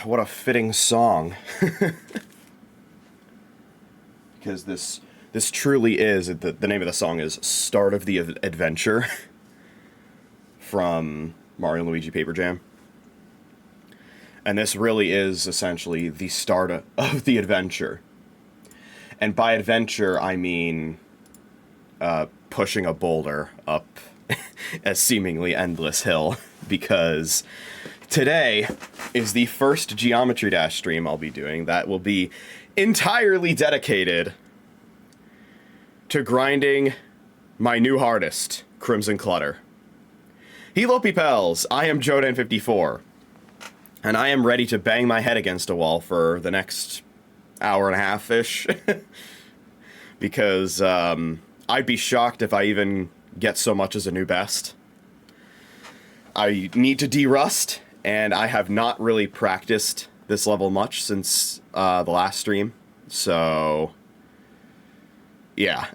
What a fitting song. Because this truly is, the name of the song is Start of the Adventure from Mario & Luigi Paper Jam. And this really is essentially the start of the adventure. And by adventure, I mean pushing a boulder up a seemingly endless hill, because today is the first Geometry Dash stream I'll be doing that will be entirely dedicated to grinding my new hardest, Crimson Clutter. Hello, pals, I am JoeDan54, and I am ready to bang my head against a wall for the next hour and a half-ish, because I'd be shocked if I even get so much as a new best. I need to de-rust, and I have not really practiced this level much since the last stream, so yeah.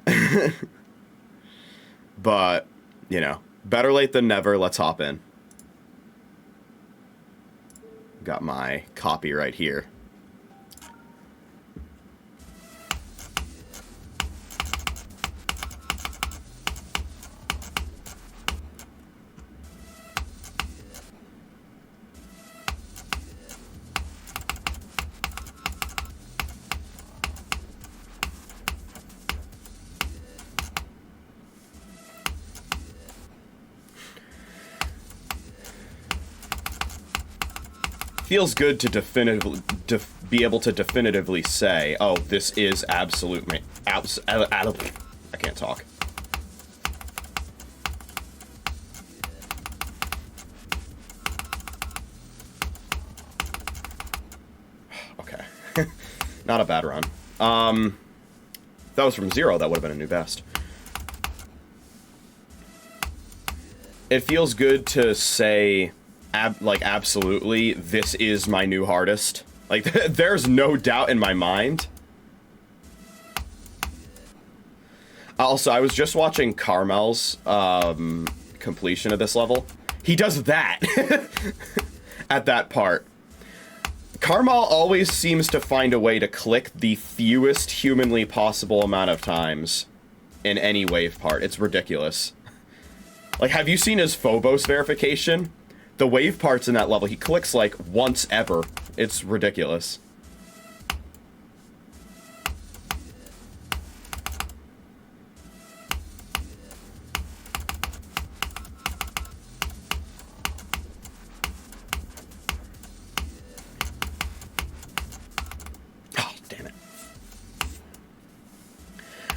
But, you know, better late than never. Let's hop in. Got my copy right here. Feels good to be able to definitively say, oh, this is absolute I can't talk. Okay. Not a bad run. If that was from 0, that would have been a new best. It feels good to say, absolutely, this is my new hardest. Like, there's no doubt in my mind. Also, I was just watching Carmel's completion of this level. He does that at that part. Carmel always seems to find a way to click the fewest humanly possible amount of times in any wave part. It's ridiculous. Like, have you seen his Phobos verification? The wave parts in that level, he clicks like once ever. It's ridiculous. Oh, damn it.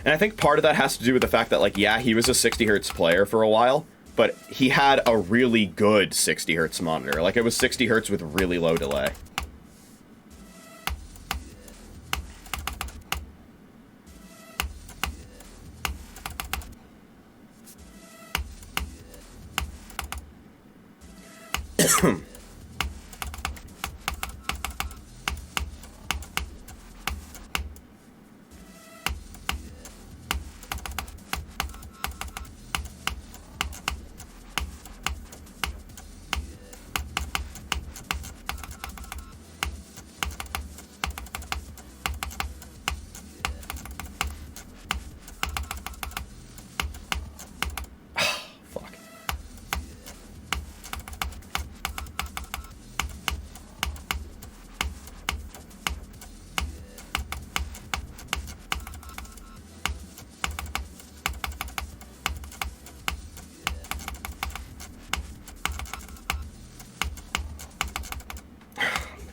And I think part of that has to do with the fact that, like, yeah, he was a 60 hertz player for a while, but he had a really good 60 hertz monitor. Like, it was 60 hertz with really low delay.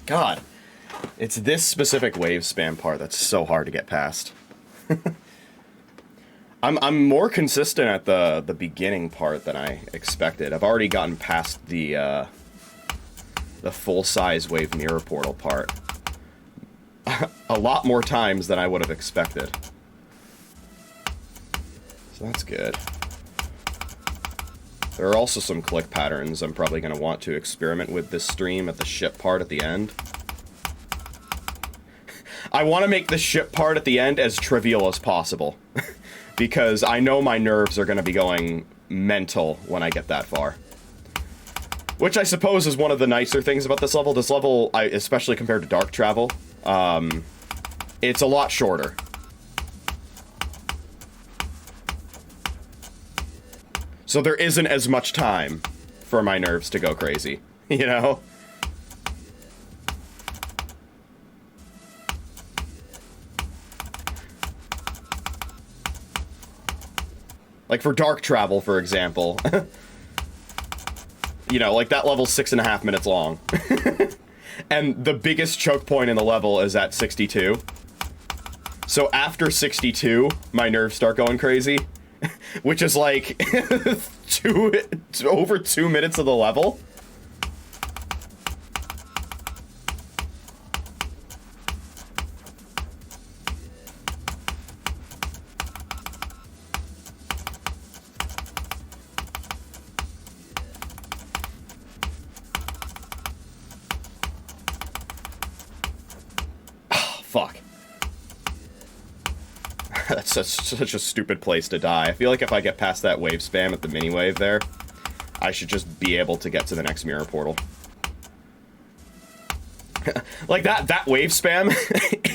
God, it's this specific wave spam part that's so hard to get past. I'm more consistent at the beginning part than I expected. I've already gotten past the full-size wave mirror portal part a lot more times than I would have expected. So that's good. There are also some click patterns I'm probably going to want to experiment with this stream at the ship part at the end. I want to make the ship part at the end as trivial as possible, because I know my nerves are going to be going mental when I get that far. Which I suppose is one of the nicer things about this level. This level, especially compared to Dark Travel, it's a lot shorter. So there isn't as much time for my nerves to go crazy, you know? Like for Dark Travel, for example. You know, like that level's 6.5 minutes long. And the biggest choke point in the level is at 62. So after 62, my nerves start going crazy. Which is like over 2 minutes of the level. Fuck. That's such a stupid place to die. I feel like if I get past that wave spam at the mini wave there, I should just be able to get to the next mirror portal. Like that wave spam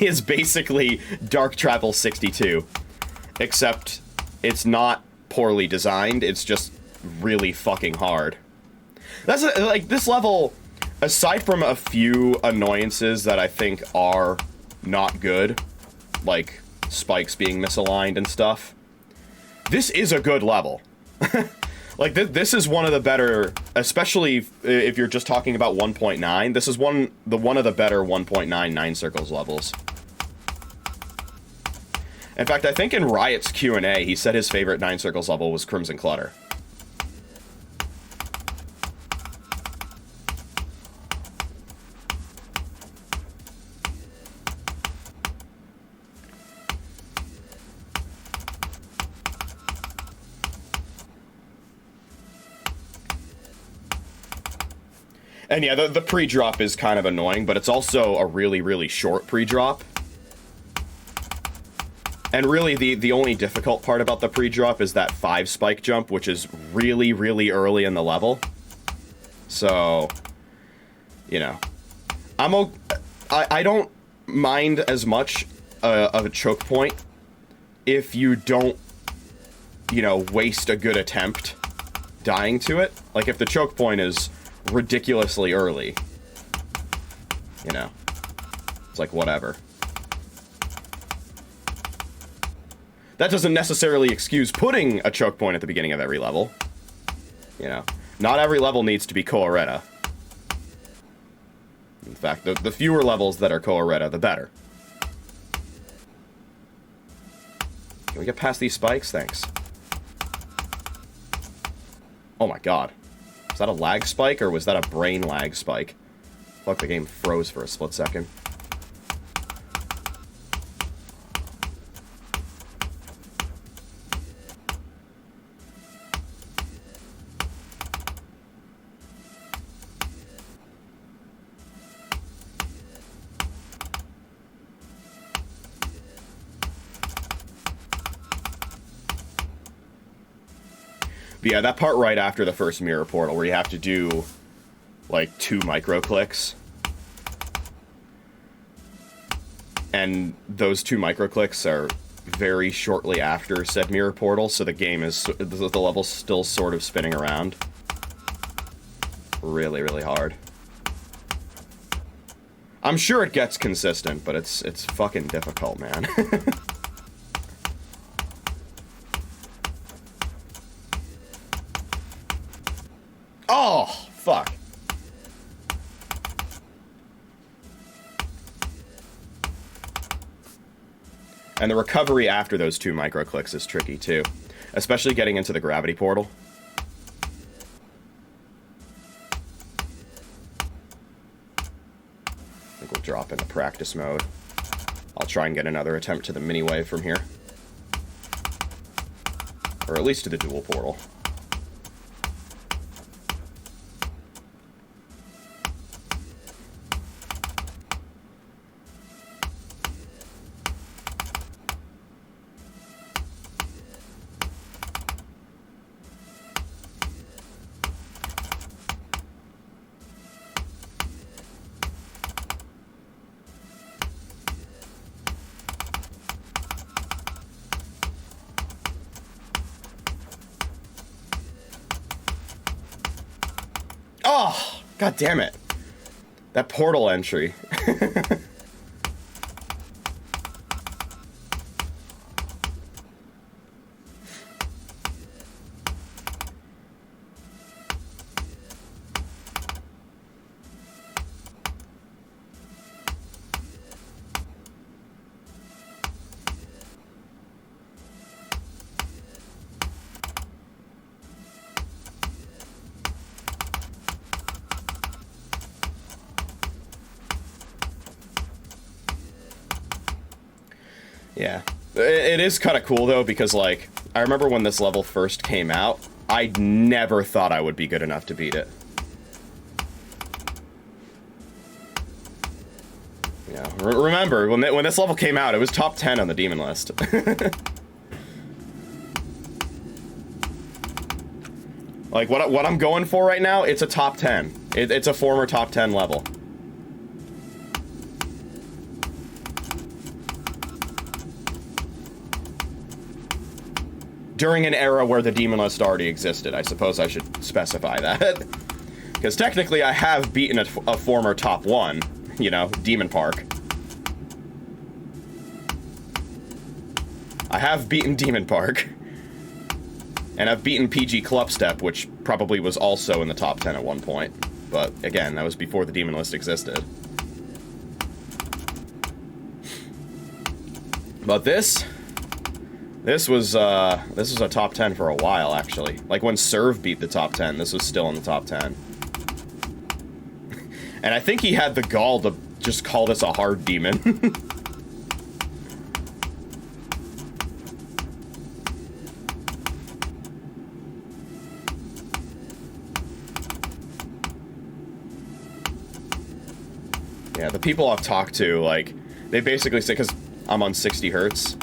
is basically Dark Travel 62. Except it's not poorly designed, it's just really fucking hard. That's like this level, aside from a few annoyances that I think are not good, like spikes being misaligned and stuff, this is a good level. Like this is one of the better, especially if you're just talking about 1.9, this is one of the better 1.9 Nine Circles levels. In fact, I think in Riot's Q&A, he said his favorite Nine Circles level was Crimson Clutter. And yeah, the pre-drop is kind of annoying, but it's also a really, really short pre-drop. And really, the only difficult part about the pre-drop is that 5 spike jump, which is really, really early in the level. So, you know, I don't mind as much of a choke point if you don't, you know, waste a good attempt dying to it. Like, if the choke point is ridiculously early, you know, it's like, whatever. That doesn't necessarily excuse putting a choke point at the beginning of every level. You know, not every level needs to be Coaretta. In fact, the fewer levels that are Coaretta, the better. Can we get past these spikes? Thanks. Oh my god. Was that a lag spike, or was that a brain lag spike? Fuck, the game froze for a split second. But yeah, that part right after the first mirror portal where you have to do like 2 micro clicks. And those 2 micro clicks are very shortly after said mirror portal, so the game is, the level's still sort of spinning around. Really, really hard. I'm sure it gets consistent, but it's fucking difficult, man. Oh, fuck. And the recovery after those 2 micro clicks is tricky too, especially getting into the gravity portal. I think we'll drop into practice mode. I'll try and get another attempt to the mini wave from here. Or at least to the dual portal. God damn it. That portal entry. Yeah. It is kind of cool, though, because, like, I remember when this level first came out, I never thought I would be good enough to beat it. Yeah. Remember, when this level came out, it was top 10 on the demon list. Like, what I'm going for right now, it's a top 10. It's a former top 10 level. During an era where the demon list already existed. I suppose I should specify that. Because technically I have beaten a former top 1, you know, Demon Park. I have beaten Demon Park. And I've beaten PG Clubstep, which probably was also in the top 10 at one point. But again, that was before the demon list existed. But this was a top 10 for a while, actually. Like, when Serve beat the top 10, this was still in the top 10. And I think he had the gall to just call this a hard demon. Yeah, the people I've talked to, like, they basically say, because I'm on 60 hertz,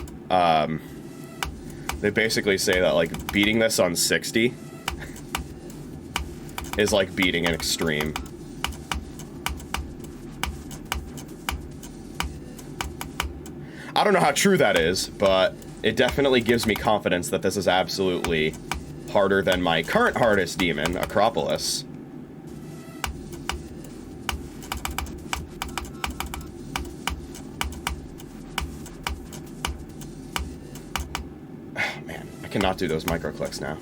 they basically say that, like, beating this on 60 is like beating an extreme. I don't know how true that is, but it definitely gives me confidence that this is absolutely harder than my current hardest demon, Acropolis. Cannot do those micro clicks now.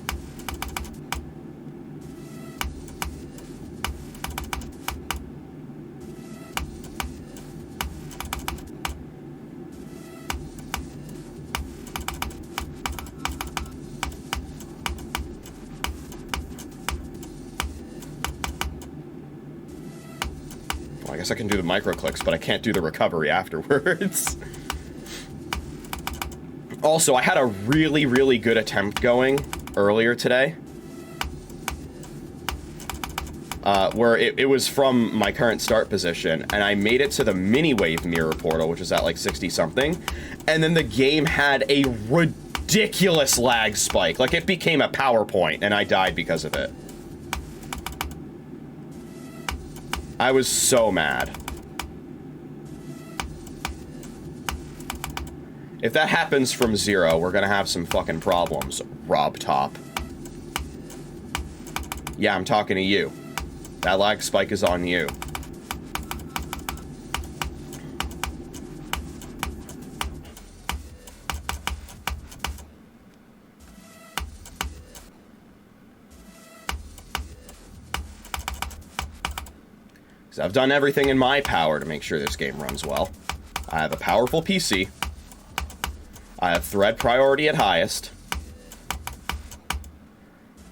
Well, I guess I can do the micro clicks, but I can't do the recovery afterwards. Also, I had a really, really good attempt going earlier today. Where it was from my current start position, and I made it to the mini-wave mirror portal, which is at like 60-something, and then the game had a ridiculous lag spike. Like, it became a PowerPoint, and I died because of it. I was so mad. If that happens from 0, we're gonna have some fucking problems, Rob Top. Yeah, I'm talking to you. That lag spike is on you. Because I've done everything in my power to make sure this game runs well. I have a powerful PC. I have thread priority at highest.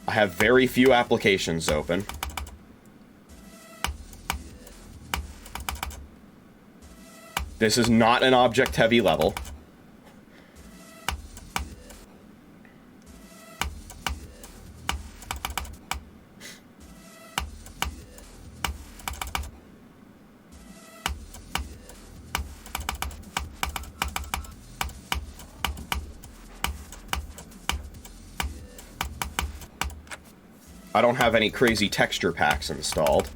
I have very few applications open. This is not an object-heavy level. I don't have any crazy texture packs installed.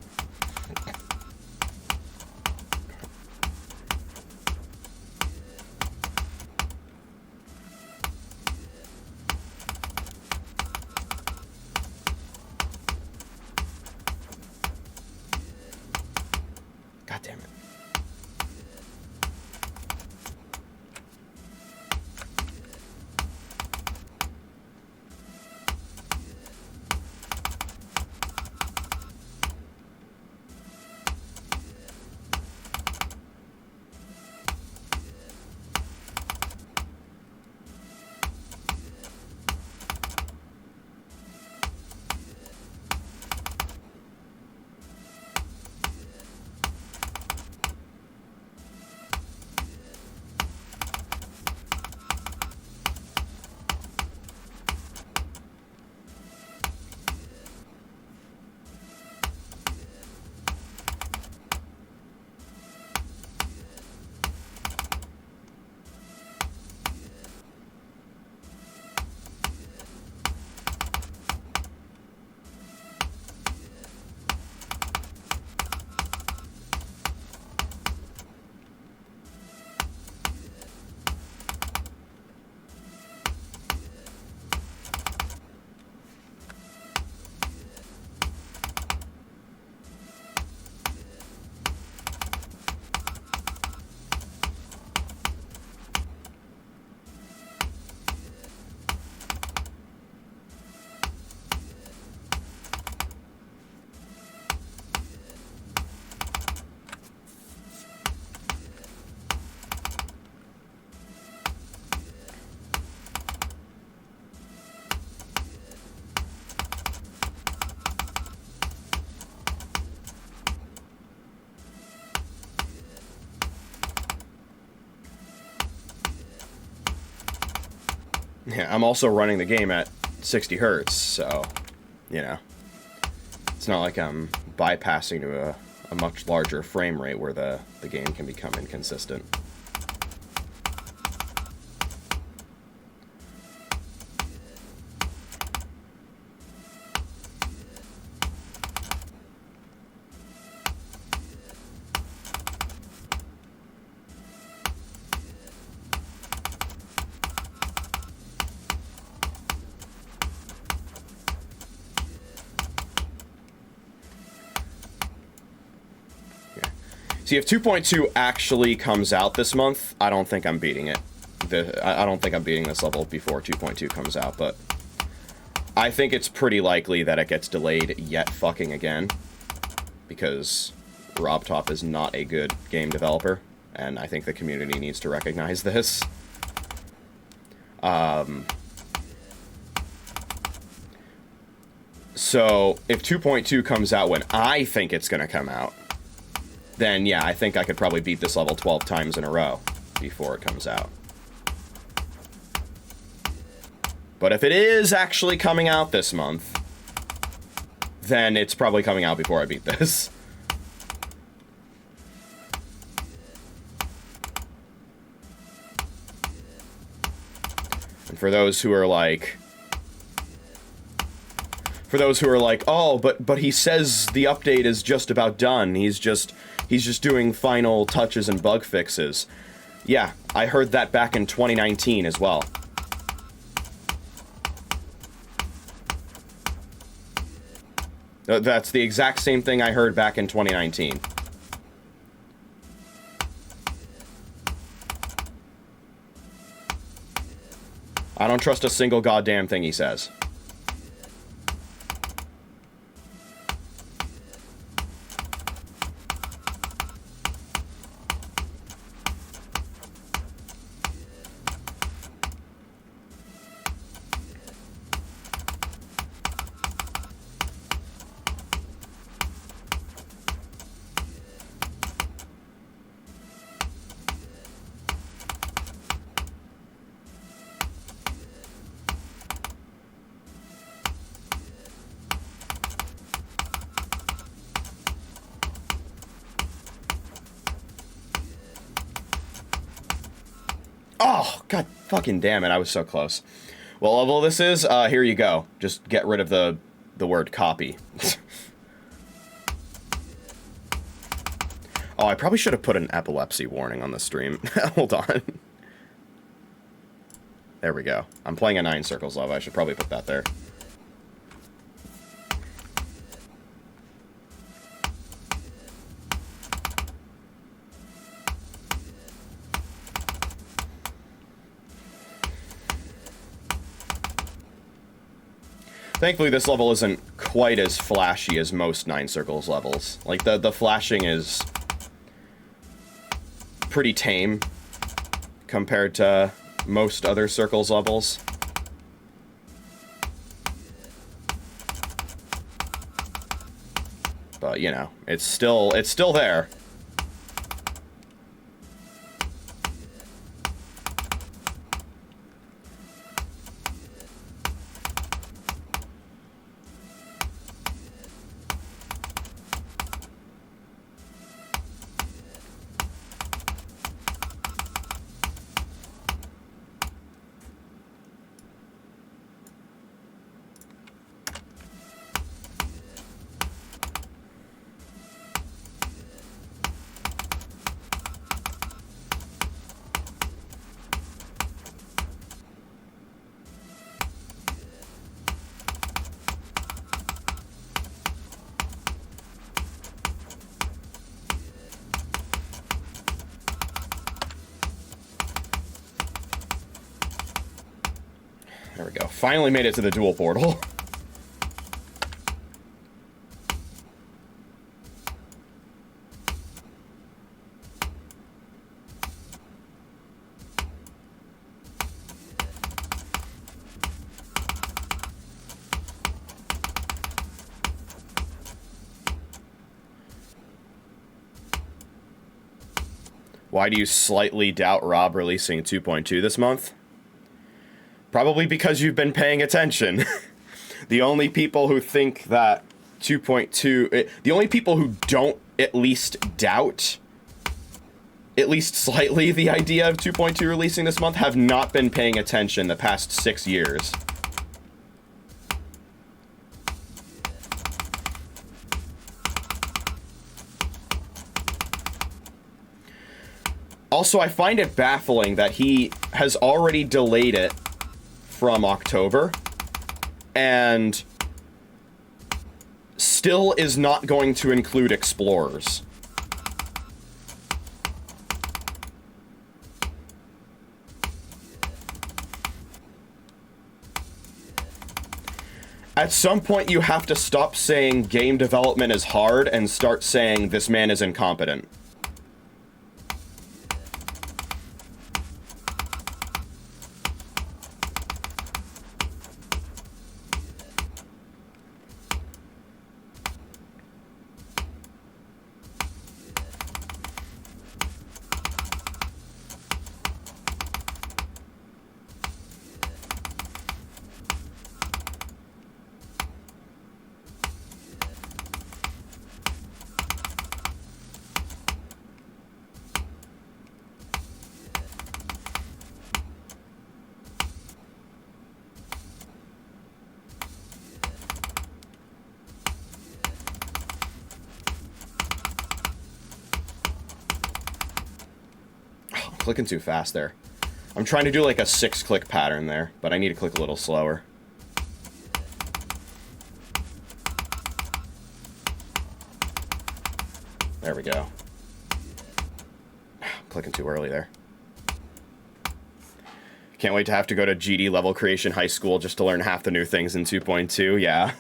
damn it. Yeah, I'm also running the game at 60 hertz, so, you know, it's not like I'm bypassing to a much larger frame rate where the game can become inconsistent. See, if 2.2 actually comes out this month, I don't think I'm beating it. I don't think I'm beating this level before 2.2 comes out, but I think it's pretty likely that it gets delayed yet fucking again, because RobTop is not a good game developer, and I think the community needs to recognize this. So, if 2.2 comes out when I think it's gonna come out, then yeah, I think I could probably beat this level 12 times in a row before it comes out. But if it is actually coming out this month, then it's probably coming out before I beat this. And for those who are like... oh, but he says the update is just about done. He's just doing final touches and bug fixes. Yeah, I heard that back in 2019 as well. That's the exact same thing I heard back in 2019. I don't trust a single goddamn thing he says. Oh, god fucking damn it, I was so close. What level this is? Here you go. Just get rid of the word copy. Oh, I probably should have put an epilepsy warning on the stream. Hold on. There we go. I'm playing a 9 circles level. I should probably put that there. Thankfully, this level isn't quite as flashy as most Nine Circles levels. Like, the flashing is pretty tame compared to most other Circles levels. But, you know, it's still there. There we go. Finally made it to the dual portal. Why do you slightly doubt Rob releasing 2.2 this month? Probably because you've been paying attention. The only people who think that 2.2... The only people who don't at least doubt, at least slightly, the idea of 2.2 releasing this month have not been paying attention the past 6 years. Also, I find it baffling that he has already delayed it from October, and still is not going to include Explorers. At some point, you have to stop saying game development is hard and start saying this man is incompetent. Clicking too fast there. I'm trying to do like a 6-click pattern there, but I need to click a little slower. There we go. Clicking too early there. Can't wait to have to go to GD level creation high school just to learn half the new things in 2.2. Yeah.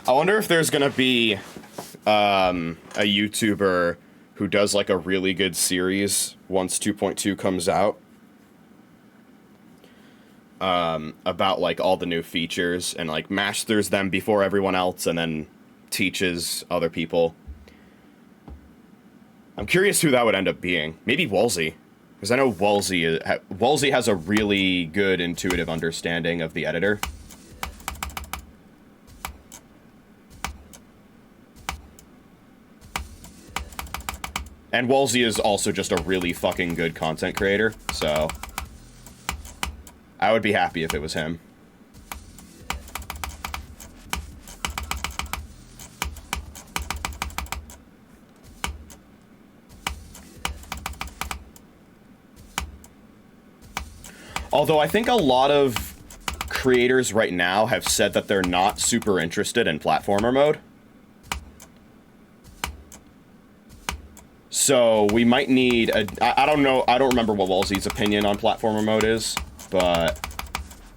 I wonder if there's gonna be a YouTuber who does like a really good series once 2.2 comes out, about like all the new features and like masters them before everyone else and then teaches other people. I'm curious who that would end up being. Maybe Wolsey, because I know Wolsey has a really good intuitive understanding of the editor. And Wolsey is also just a really fucking good content creator, so I would be happy if it was him. Although I think a lot of creators right now have said that they're not super interested in platformer mode. So we might need a... I don't know, I don't remember what Wolsey's opinion on platformer mode is, but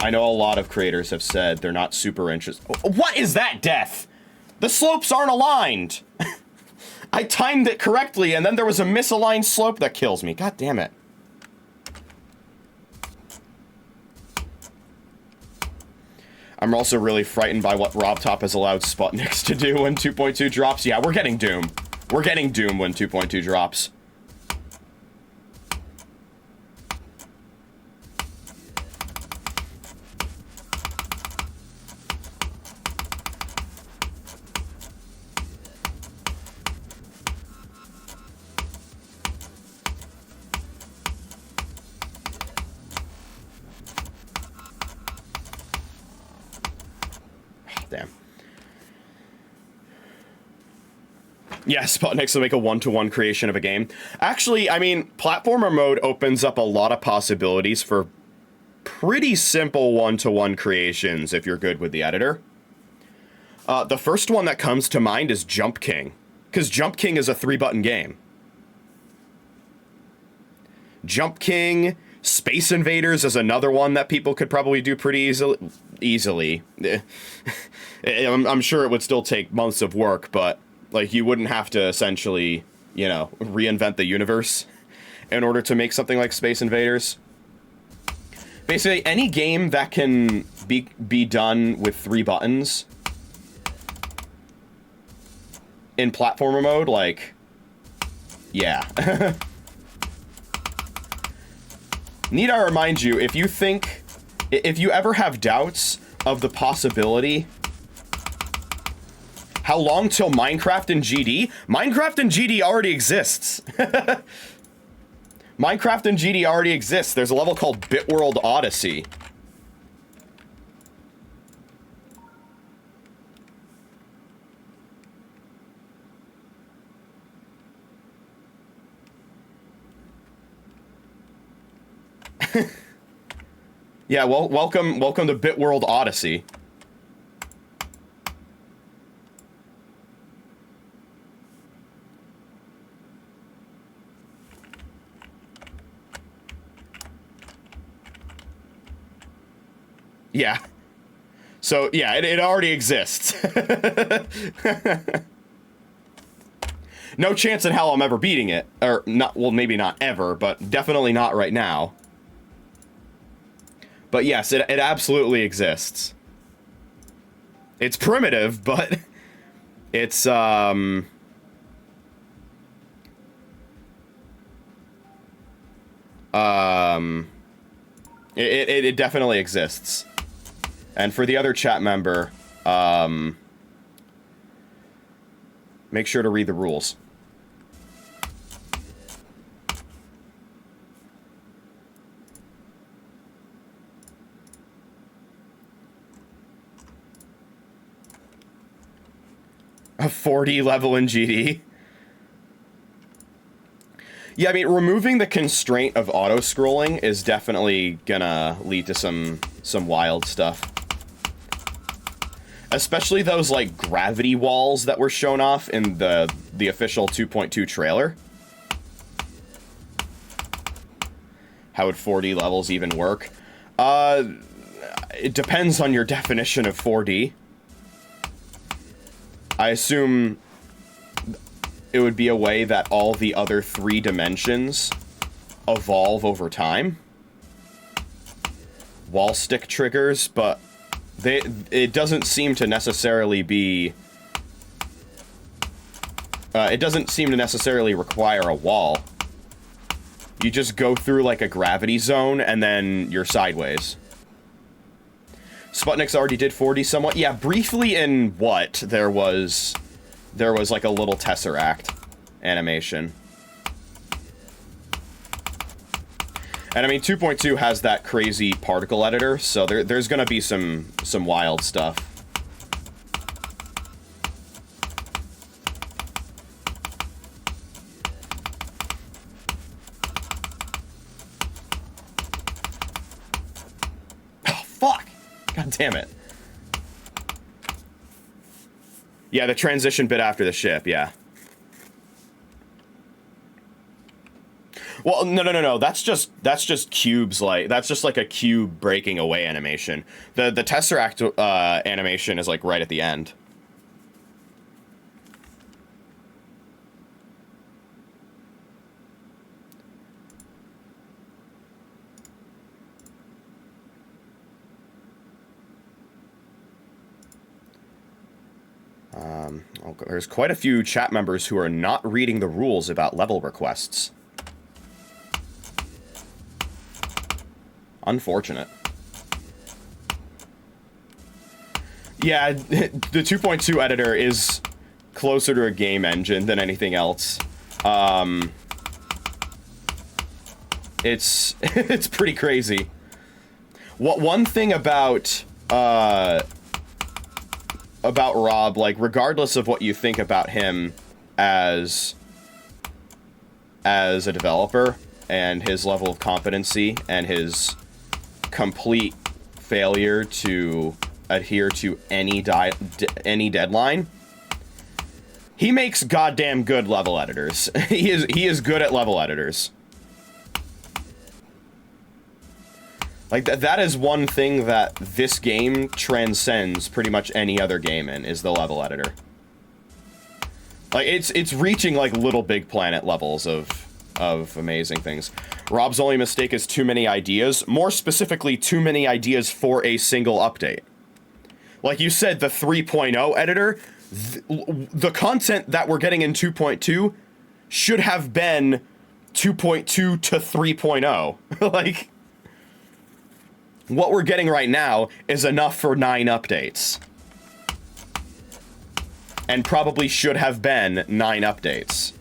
I know a lot of creators have said they're not super interested. What is that, Death? The slopes aren't aligned. I timed it correctly, and then there was a misaligned slope that kills me. God damn it. I'm also really frightened by what RobTop has allowed Sputniks to do when 2.2 drops. Yeah, we're getting Doom. We're getting Doom when 2.2 drops. Damn. Yeah, Sputniks will make a one-to-one creation of a game. Actually, I mean, platformer mode opens up a lot of possibilities for pretty simple one-to-one creations if you're good with the editor. The first one that comes to mind is Jump King, because Jump King is a 3-button game. Jump King, Space Invaders is another one that people could probably do pretty easily. I'm sure it would still take months of work, but like you wouldn't have to essentially, you know, reinvent the universe in order to make something like Space Invaders. Basically, any game that can be done with 3 buttons in platformer mode, like, yeah. Need I remind you, if you ever have doubts of the possibility, how long till Minecraft and GD? Minecraft and GD already exists. Minecraft and GD already exists. There's a level called Bitworld Odyssey. Yeah, well, welcome to Bitworld Odyssey. Yeah. So, yeah, it already exists. No chance in hell I'm ever beating it. Or, not, well, maybe not ever, but definitely not right now. But yes, it absolutely exists. It's primitive, but it's, it definitely exists. And for the other chat member, make sure to read the rules. A 40 level in GD. Yeah, I mean, removing the constraint of auto-scrolling is definitely gonna lead to some wild stuff. Especially those, like, gravity walls that were shown off in the official 2.2 trailer. How would 4D levels even work? It depends on your definition of 4D. I assume it would be a way that all the other 3 dimensions evolve over time. Wall stick triggers, but it doesn't seem to necessarily be... it doesn't seem to necessarily require a wall. You just go through, like, a gravity zone, and then you're sideways. Sputniks already did 4D somewhat. Yeah, briefly in what? There was like a little Tesseract animation. And I mean, 2.2 has that crazy particle editor, so there's gonna be some wild stuff. Oh, fuck! God damn it. Yeah, the transition bit after the ship, yeah. Well, no. That's just cubes, like that's just like a cube breaking away animation. The Tesseract animation is like right at the end. There's quite a few chat members who are not reading the rules about level requests. Unfortunate. Yeah, the 2.2 editor is closer to a game engine than anything else. It's it's pretty crazy. One thing about Rob, like, regardless of what you think about him as a developer and his level of competency and his complete failure to adhere to any deadline, he makes goddamn good level editors. he is good at level editors. Like, that is one thing that this game transcends pretty much any other game in, is the level editor. Like, it's reaching, like, Little Big Planet levels of amazing things. Rob's only mistake is too many ideas. More specifically, too many ideas for a single update. Like you said, the 3.0 editor, the content that we're getting in 2.2 should have been 2.2 to 3.0. Like, what we're getting right now is enough for 9 updates. And probably should have been 9 updates.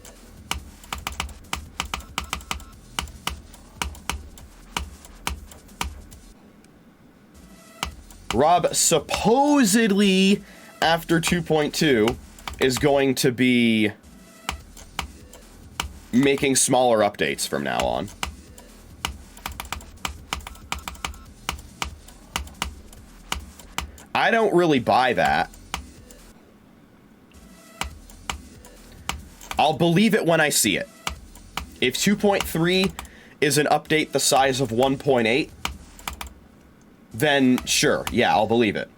Rob supposedly, after 2.2, is going to be making smaller updates from now on. I don't really buy that. I'll believe it when I see it. If 2.3 is an update the size of 1.8, then sure, yeah, I'll believe it.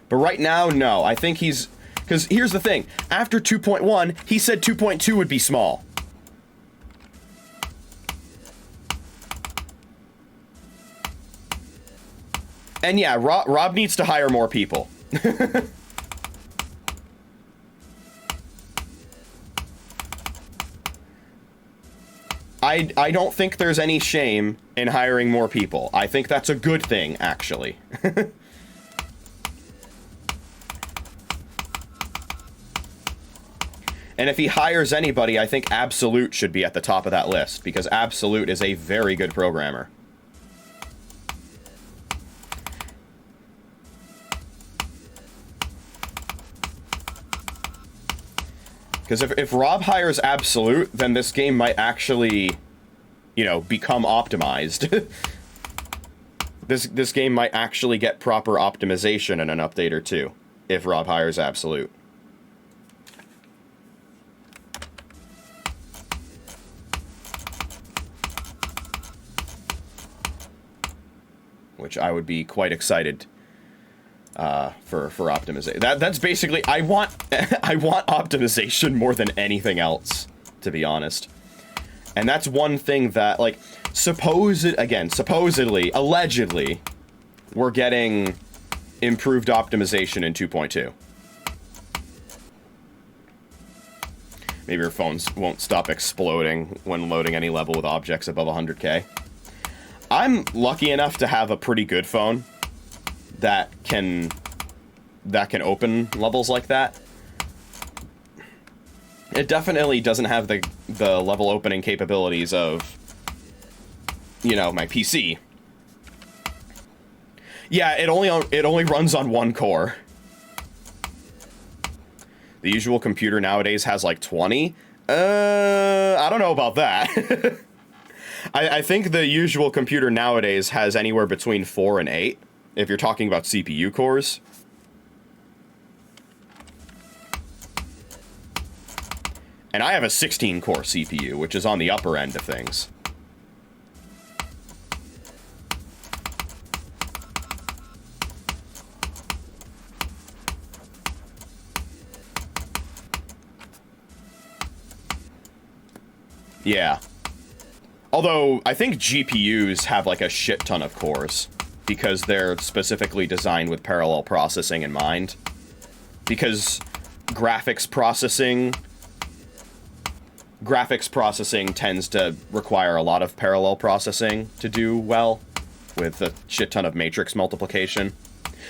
But right now, no. I think he's... Because here's the thing. After 2.1, he said 2.2 would be small. And yeah, Rob needs to hire more people. I don't think there's any shame in hiring more people. I think that's a good thing, actually. And if he hires anybody, I think Absolute should be at the top of that list, because Absolute is a very good programmer. Because if Rob hires Absolute, then this game might actually, you know, become optimized. This game might actually get proper optimization in an update or two, if Rob hires Absolute. Which I would be quite excited for optimization. That's basically, I want optimization more than anything else, to be honest. And that's one thing that, like, supposedly, allegedly, we're getting improved optimization in 2.2. Maybe your phones won't stop exploding when loading any level with objects above 100K. I'm lucky enough to have a pretty good phone that can open levels like that. It definitely doesn't have the level opening capabilities of, you know, my PC. Yeah, it only runs on one core. The usual computer nowadays has like 20. I don't know about that. I think the usual computer nowadays has anywhere between 4 and 8, if you're talking about CPU cores. And I have a 16-core CPU, which is on the upper end of things. Yeah. Although, I think GPUs have, like, a shit ton of cores, because they're specifically designed with parallel processing in mind. Because graphics processing tends to require a lot of parallel processing to do well, with a shit ton of matrix multiplication.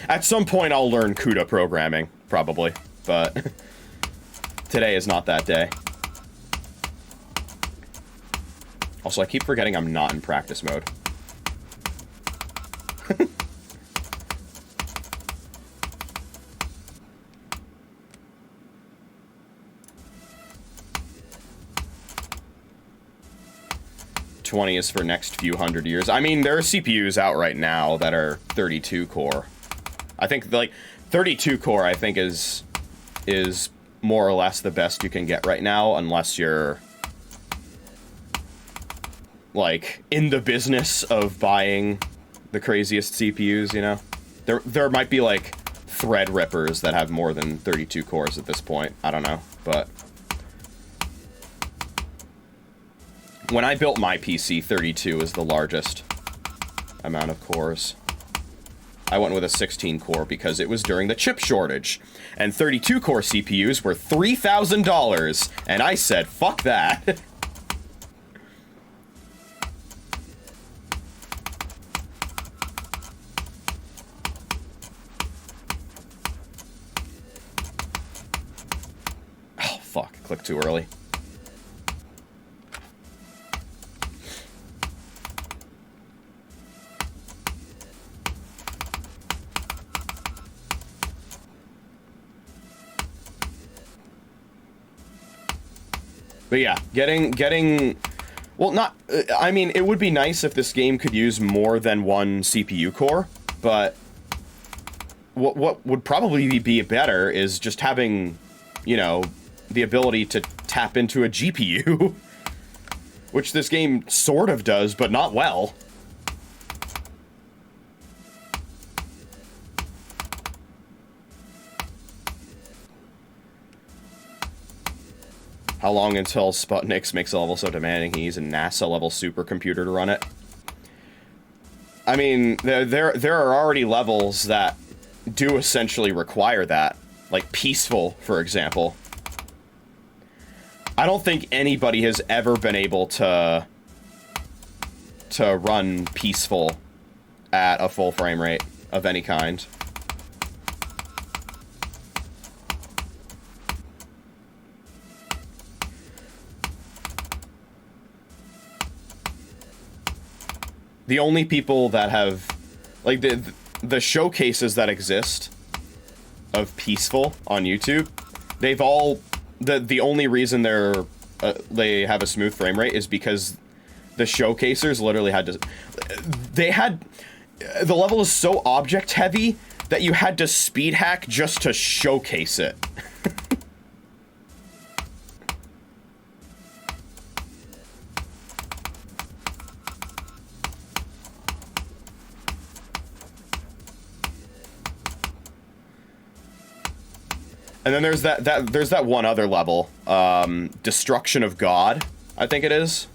At some point, I'll learn CUDA programming, probably, but today is not that day. Also, I keep forgetting I'm not in practice mode. $20 is for next few hundred years. I mean, there are CPUs out right now that are 32 core. I think, like, 32 core, I think, is more or less the best you can get right now, unless you're, like, in the business of buying the craziest CPUs, you know? There might be, like, Threadrippers that have more than 32 cores at this point. I don't know, but when I built my PC, 32 is the largest amount of cores. I went with a 16 core because it was during the chip shortage, and 32 core CPUs were $3,000, and I said, fuck that. Oh, fuck, clicked too early. But yeah, getting, well, not, I mean, it would be nice if this game could use more than one CPU core, but what would probably be better is just having, you know, the ability to tap into a GPU, which this game sort of does, but not well. How long until Sputniks makes a level so demanding he needs a NASA-level supercomputer to run it? I mean, there are already levels that do essentially require that. Like Peaceful, for example. I don't think anybody has ever been able to run Peaceful at a full frame rate of any kind. The only people that have, like, the showcases that exist of Peaceful on YouTube, they've all, the only reason they have a smooth frame rate is because the showcasers literally had to, the level is so object heavy that you had to speed hack just to showcase it. And then there's that one other level, Destruction of God, I think it is,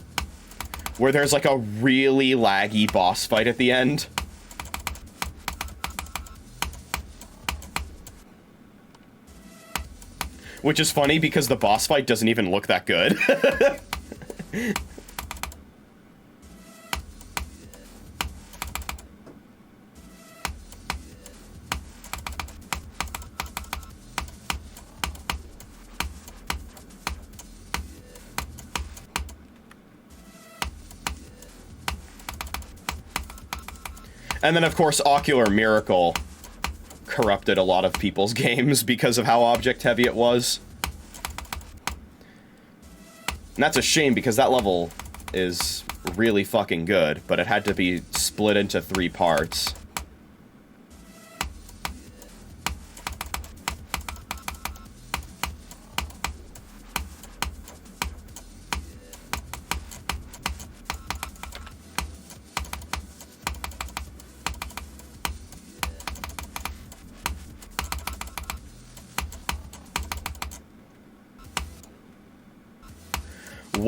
where there's like a really laggy boss fight at the end. Which is funny because the boss fight doesn't even look that good. And then, of course, Ocular Miracle corrupted a lot of people's games because of how object-heavy it was. And that's a shame, because that level is really fucking good, but it had to be split into 3 parts.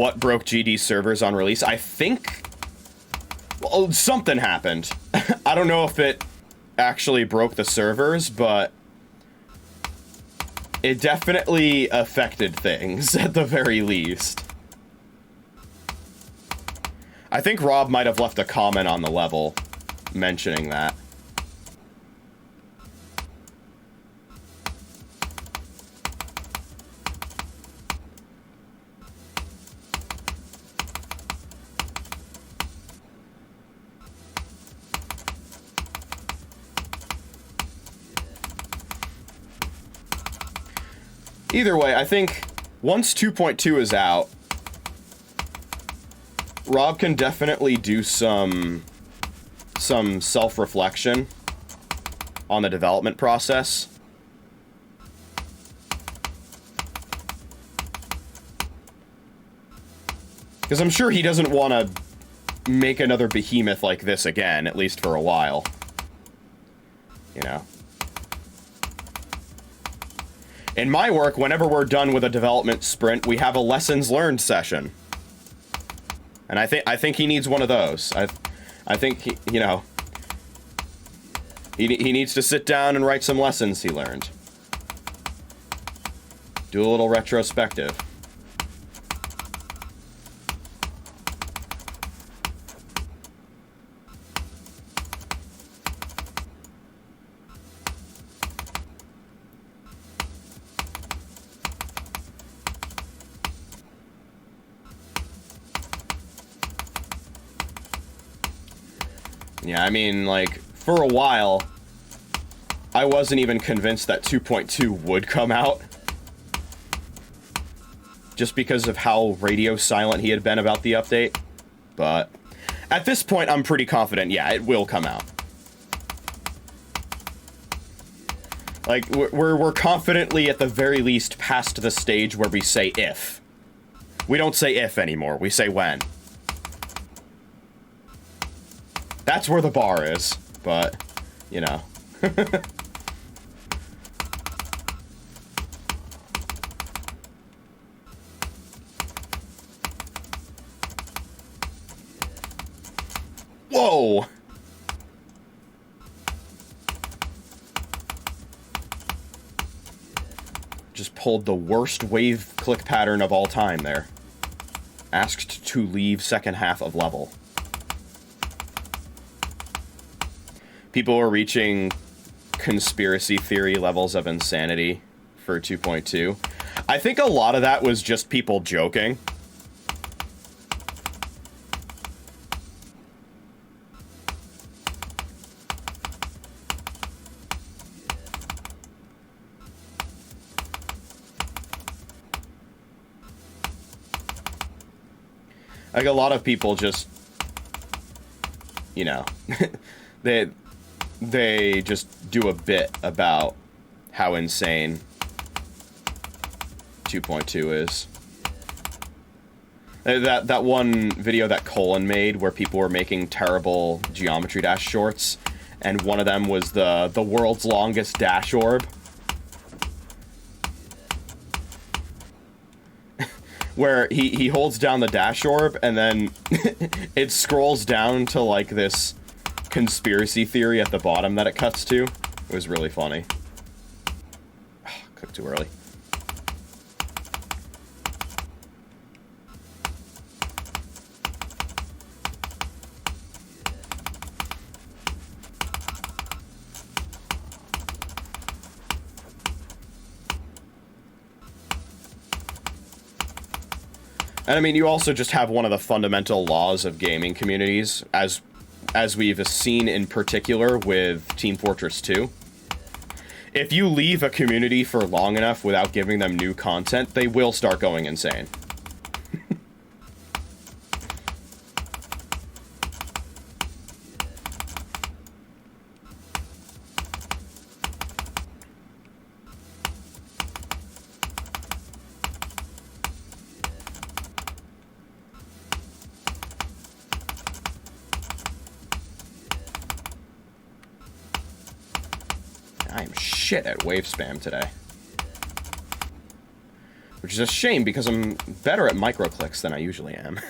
what broke GD's servers on release. I think, well, something happened. I don't know if it actually broke the servers, but it definitely affected things, at the very least. I think Rob might have left a comment on the level mentioning that. Either way, I think once 2.2 is out, Rob can definitely do some self-reflection on the development process. Because I'm sure he doesn't want to make another behemoth like this again, at least for a while. You know? In my work, whenever we're done with a development sprint, we have a lessons learned session. And I think he needs one of those. I think he, you know, he needs to sit down and write some lessons he learned. Do a little retrospective. Yeah, I mean, like, for a while, I wasn't even convinced that 2.2 would come out. Just because of how radio silent he had been about the update. But at this point, I'm pretty confident, yeah, it will come out. Like, we're confidently, at the very least, past the stage where we say if. We don't say if anymore, we say when. That's where the bar is, but, you know. Whoa! Just pulled the worst wave click pattern of all time there. Asked to leave second half of level. People were reaching conspiracy theory levels of insanity for 2.2. I think a lot of that was just people joking. Like, a lot of people just, you know, they just do a bit about how insane 2.2 is. That one video that Colin made where people were making terrible Geometry Dash shorts, and one of them was the world's longest dash orb. Where he holds down the dash orb, and then it scrolls down to, like, this conspiracy theory at the bottom that it cuts to. It was really funny. Cooked too early. And I mean, you also just have one of the fundamental laws of gaming communities, as we've seen in particular with Team Fortress 2. If you leave a community for long enough without giving them new content, they will start going insane. I'm shit at wave spam today. Which is a shame, because I'm better at microclicks than I usually am.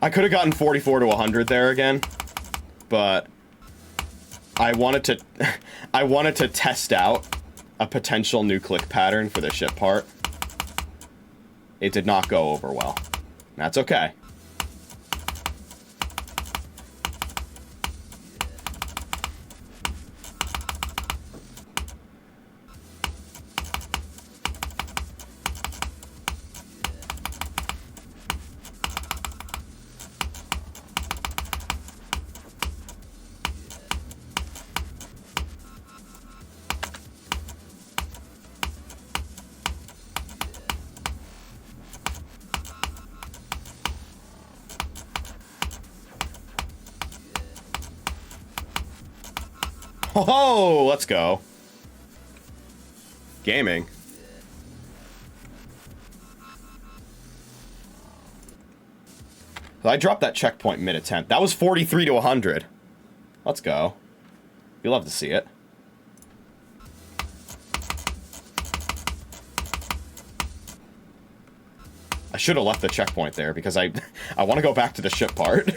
I could have gotten 44 to 100 there again, but I wanted to test out a potential new click pattern for the ship part. It did not go over well. That's okay. Oh, let's go. Gaming. I dropped that checkpoint mid-attempt. That was 43 to 100. Let's go. You'll love to see it. I should have left the checkpoint there because I want to go back to the ship part.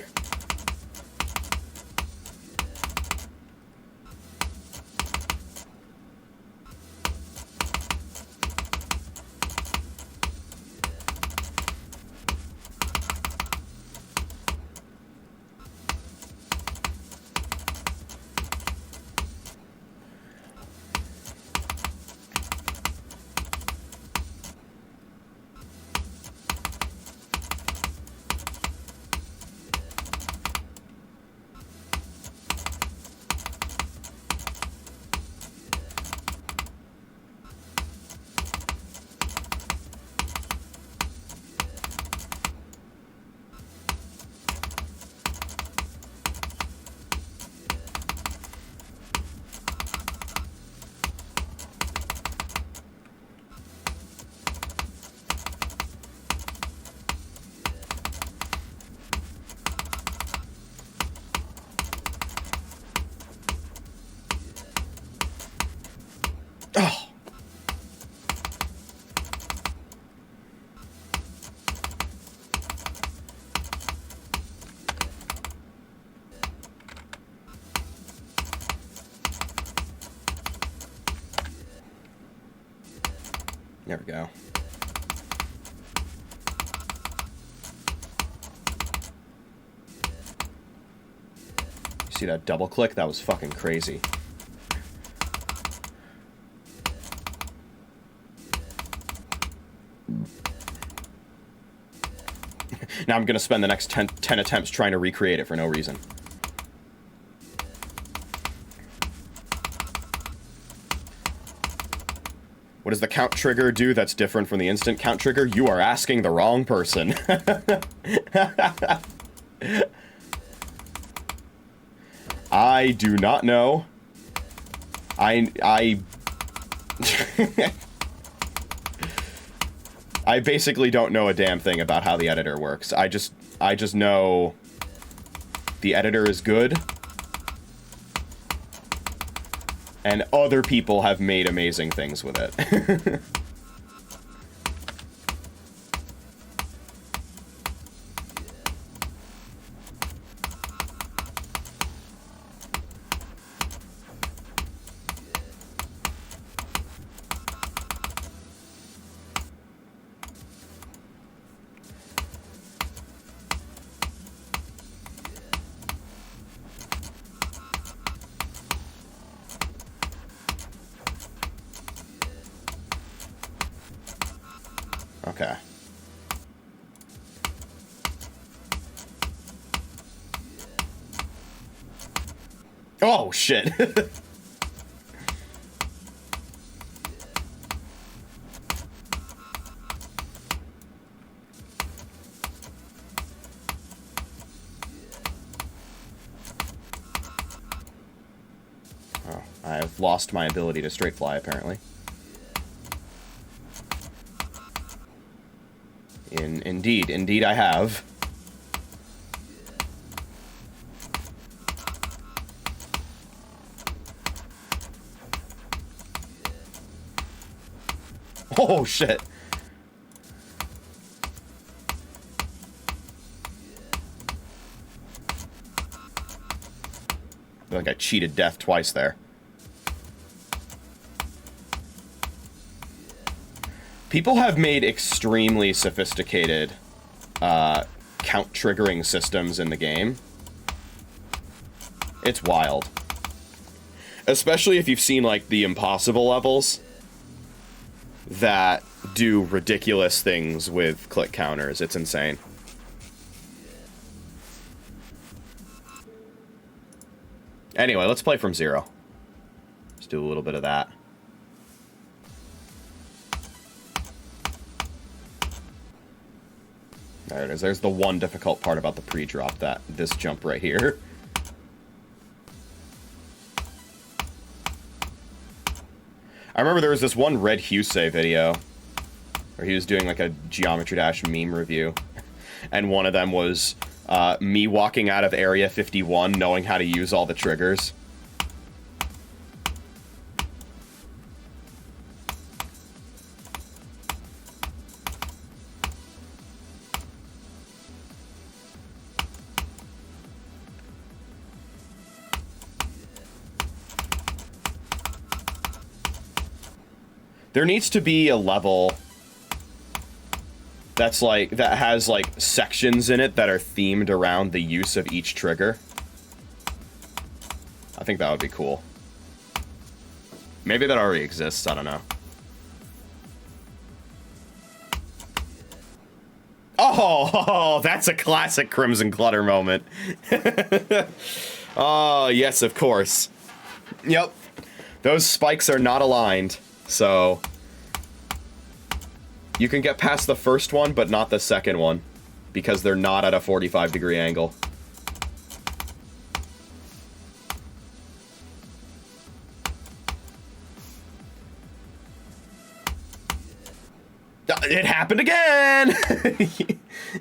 Oh. There we go. You see that double click? That was fucking crazy. Now I'm going to spend the next 10 attempts trying to recreate it for no reason. What does the count trigger do that's different from the instant count trigger? You are asking the wrong person. I do not know. I basically don't know a damn thing about how the editor works. I just know the editor is good, and other people have made amazing things with it. Okay. Oh, shit. Oh, I've lost my ability to straight fly, apparently. Indeed I have. Oh, shit. I feel like I cheated death twice there. People have made extremely sophisticated count triggering systems in the game. It's wild. Especially if you've seen, like, the impossible levels that do ridiculous things with click counters. It's insane. Anyway, let's play from zero. Let's do a little bit of that. There it is. There's the one difficult part about the pre-drop, this jump right here. I remember there was this one Red Husey video where he was doing like a Geometry Dash meme review, and one of them was me walking out of Area 51 knowing how to use all the triggers. There needs to be a level that's like, that has like sections in it that are themed around the use of each trigger. I think that would be cool. Maybe that already exists, I don't know. Oh, that's a classic Crimson Clutter moment. Oh, yes, of course. Yep. Those spikes are not aligned. So, you can get past the first one, but not the second one, because they're not at a 45-degree angle. It happened again!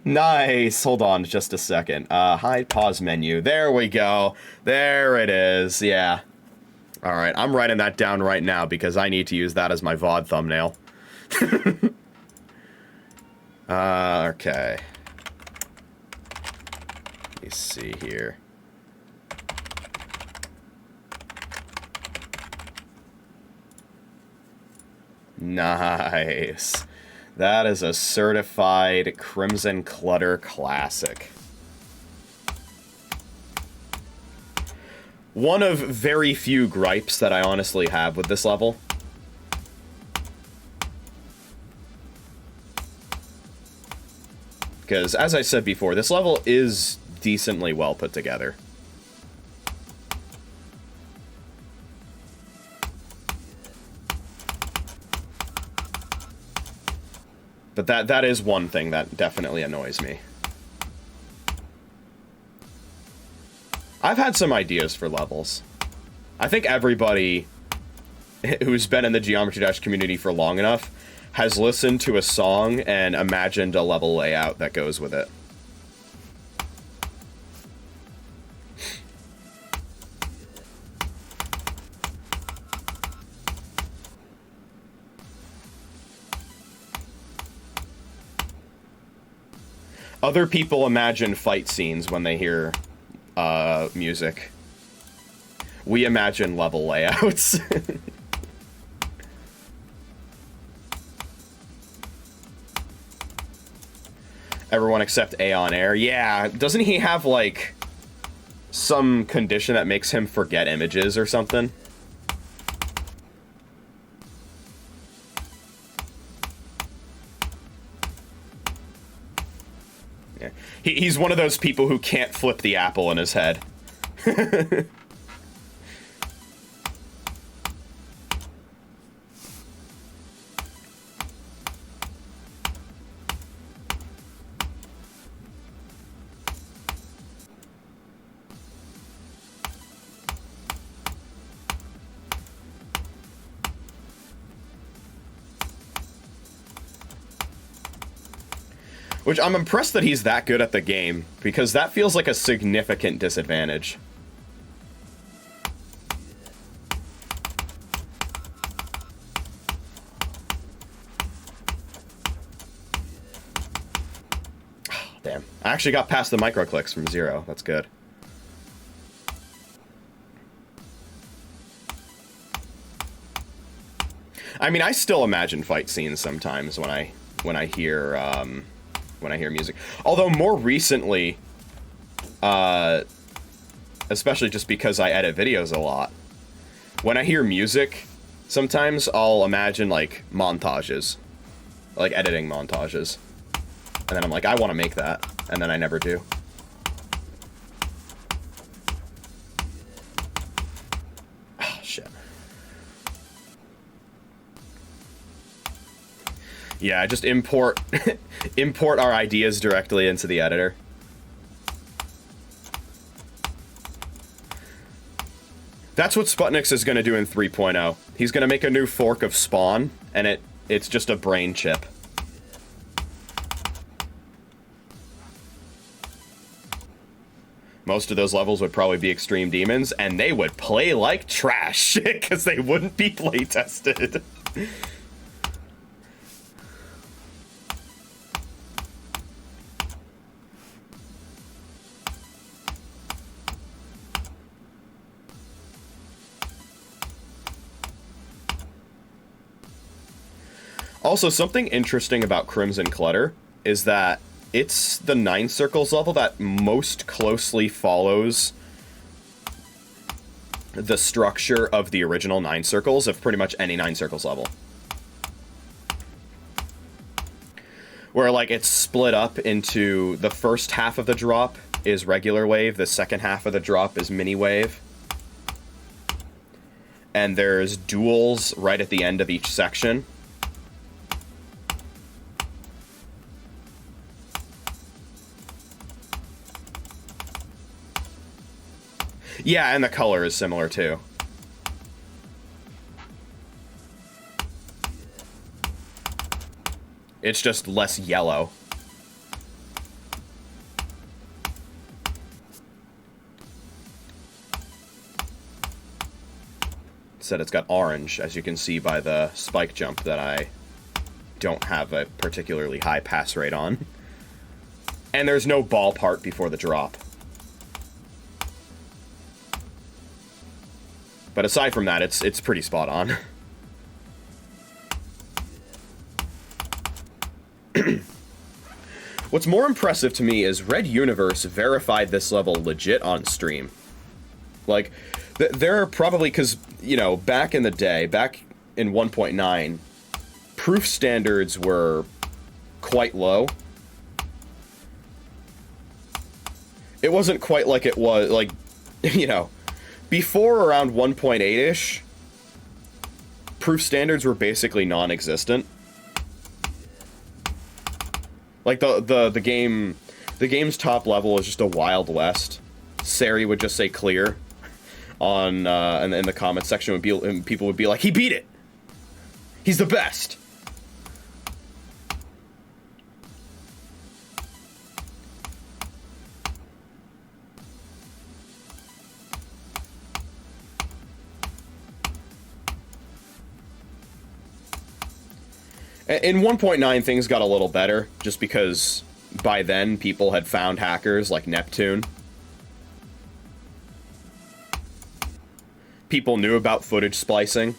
Nice. Hold on just a second. Hide pause menu. There we go. There it is. Yeah. Alright, I'm writing that down right now because I need to use that as my VOD thumbnail. Okay. Let me see here. Nice. That is a certified Crimson Clutter classic. One of very few gripes that I honestly have with this level. Because, as I said before, this level is decently well put together. But that is one thing that definitely annoys me. I've had some ideas for levels. I think everybody who's been in the Geometry Dash community for long enough has listened to a song and imagined a level layout that goes with it. Other people imagine fight scenes when they hear music. We imagine level layouts. Everyone except Aeon Air. Yeah, doesn't he have, like, some condition that makes him forget images or something? He's one of those people who can't flip the apple in his head. Which I'm impressed that he's that good at the game, because that feels like a significant disadvantage. Damn. I actually got past the microclicks from 0. That's good. I mean, I still imagine fight scenes sometimes when I hear music. Although more recently, especially just because I edit videos a lot, when I hear music, sometimes I'll imagine like montages, like editing montages, and then I'm like, I want to make that, and then I never do. Oh, shit. Yeah, just import import our ideas directly into the editor. That's what Sputniks is going to do in 3.0. He's going to make a new fork of Spawn, and it's just a brain chip. Most of those levels would probably be Extreme Demons, and they would play like trash, because they wouldn't be play-tested. Also, something interesting about Crimson Clutter is that it's the 9 Circles level that most closely follows the structure of the original 9 Circles of pretty much any 9 Circles level. Where, like, it's split up into the first half of the drop is regular wave, the second half of the drop is mini wave. And there's duels right at the end of each section. Yeah, and the color is similar, too. It's just less yellow. Instead, it's got orange, as you can see by the spike jump that I don't have a particularly high pass rate on. And there's no ball part before the drop. But aside from that, it's pretty spot on. What's more impressive to me is Red Universe verified this level legit on stream. Like, there are probably, because, you know, back in the day, back in 1.9, proof standards were quite low. It wasn't quite like it was, like, you know, before around 1.8-ish, proof standards were basically non-existent. Like, the game's top level is just a Wild West. Sari would just say clear on, and in the comment section, and people would be like, he beat it! He's the best! In 1.9, things got a little better, just because by then people had found hackers like Neptune. People knew about footage splicing,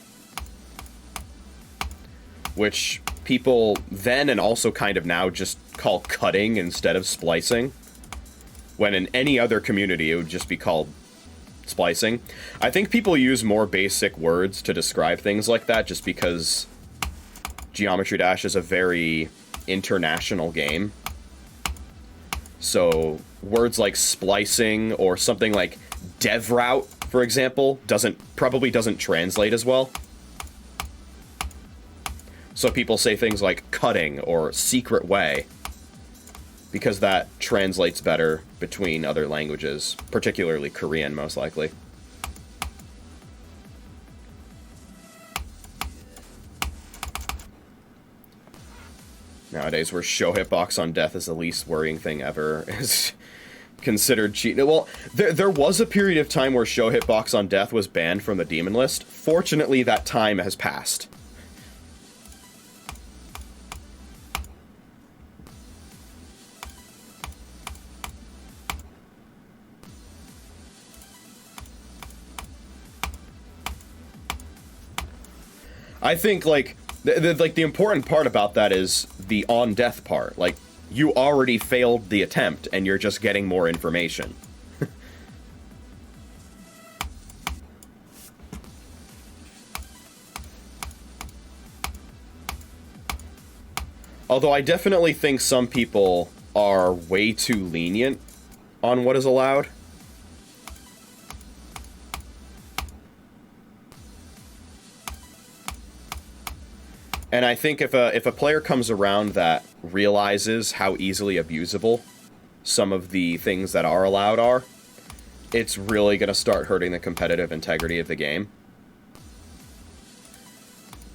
which people then and also kind of now just call cutting instead of splicing, when in any other community it would just be called splicing. I think people use more basic words to describe things like that just because Geometry Dash is a very international game. So words like splicing or something like dev route, for example, probably doesn't translate as well. So people say things like cutting or secret way, because that translates better between other languages, particularly Korean, most likely. Nowadays, where show hitbox on death is the least worrying thing ever is considered cheating. Well, there was a period of time where show hitbox on death was banned from the demon list. Fortunately, that time has passed. I think, like, the important part about that is the on-death part. Like, you already failed the attempt, and you're just getting more information. Although I definitely think some people are way too lenient on what is allowed. And I think if a player comes around that realizes how easily abusable some of the things that are allowed are, it's really going to start hurting the competitive integrity of the game.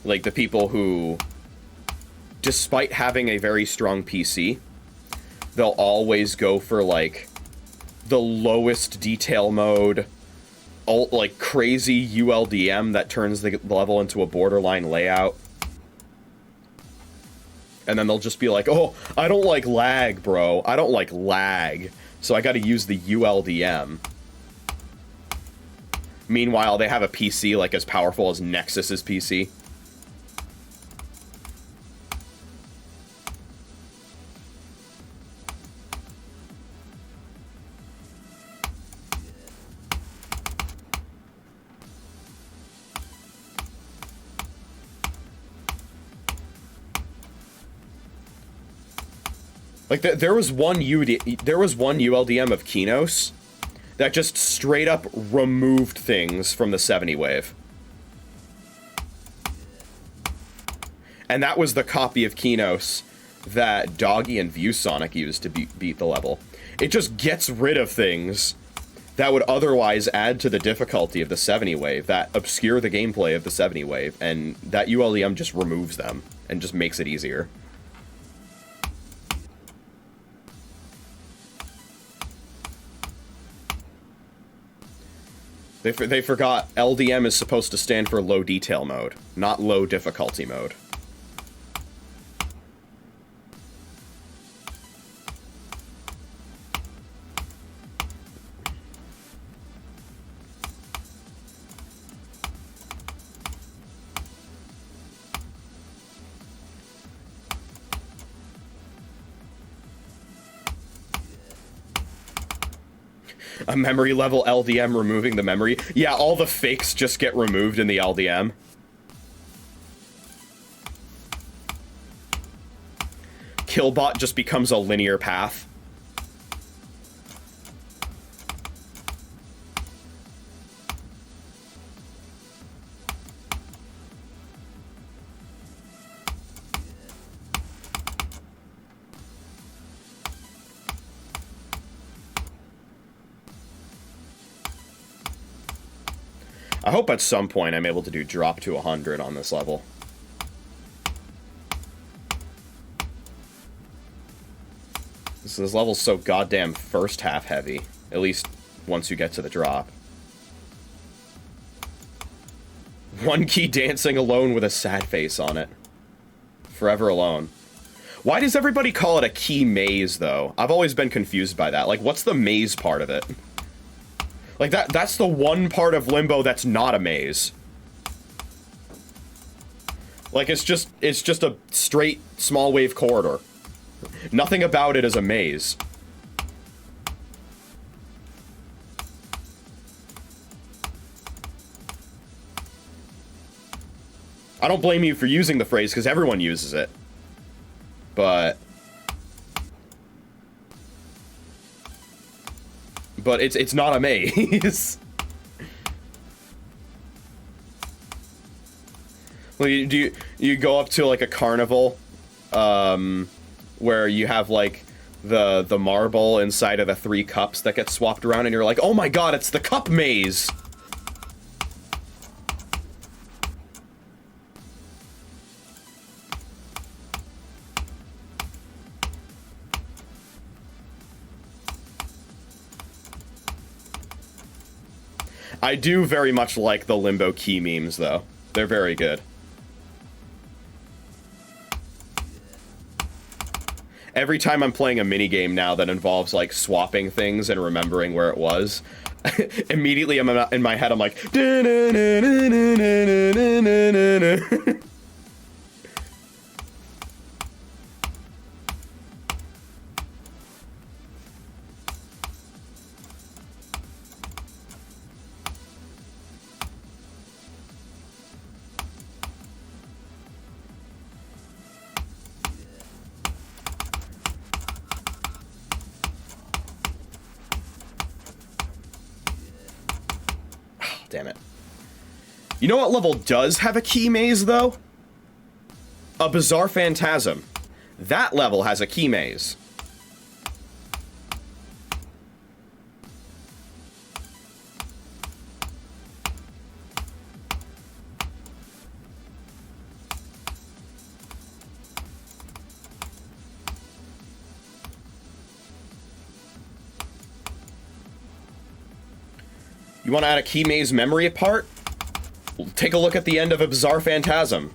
Like, the people who, despite having a very strong PC, they'll always go for, like, the lowest detail mode, like, crazy ULDM that turns the level into a borderline layout. And then they'll just be like, oh, I don't like lag, bro. I don't like lag. So I gotta use the ULDM. Meanwhile, they have a PC, like, as powerful as Nexus's PC. Like, there was one ULDM of Kinos that just straight up removed things from the 70 wave. And that was the copy of Kinos that Doggy and ViewSonic used to beat the level. It just gets rid of things that would otherwise add to the difficulty of the 70 wave, that obscure the gameplay of the 70 wave, and that ULDM just removes them and just makes it easier. They forgot LDM is supposed to stand for low detail mode, not low difficulty mode. A memory level LDM removing the memory. Yeah, all the fakes just get removed in the LDM. Killbot just becomes a linear path. I hope at some point I'm able to do drop to 100 on this level. This level's so goddamn first half heavy, at least once you get to the drop. One key dancing alone with a sad face on it. Forever alone. Why does everybody call it a key maze, though? I've always been confused by that. Like, what's the maze part of it? Like, that's the one part of Limbo that's not a maze. Like, it's just a straight small wave corridor. Nothing about it is a maze. I don't blame you for using the phrase, because everyone uses it. But but it's not a maze. Well, you go up to like a carnival, where you have like the marble inside of the 3 cups that get swapped around, and you're like, oh my god, it's the cup maze. I do very much like the Limbo key memes, though. They're very good. Every time I'm playing a minigame now that involves, like, swapping things and remembering where it was, immediately I'm in my head, I'm like... Damn it. You know what level does have a key maze, though? A Bizarre Phantasm. That level has a key maze. You want to add a key maze memory part? Take a look at the end of a Bizarre Phantasm.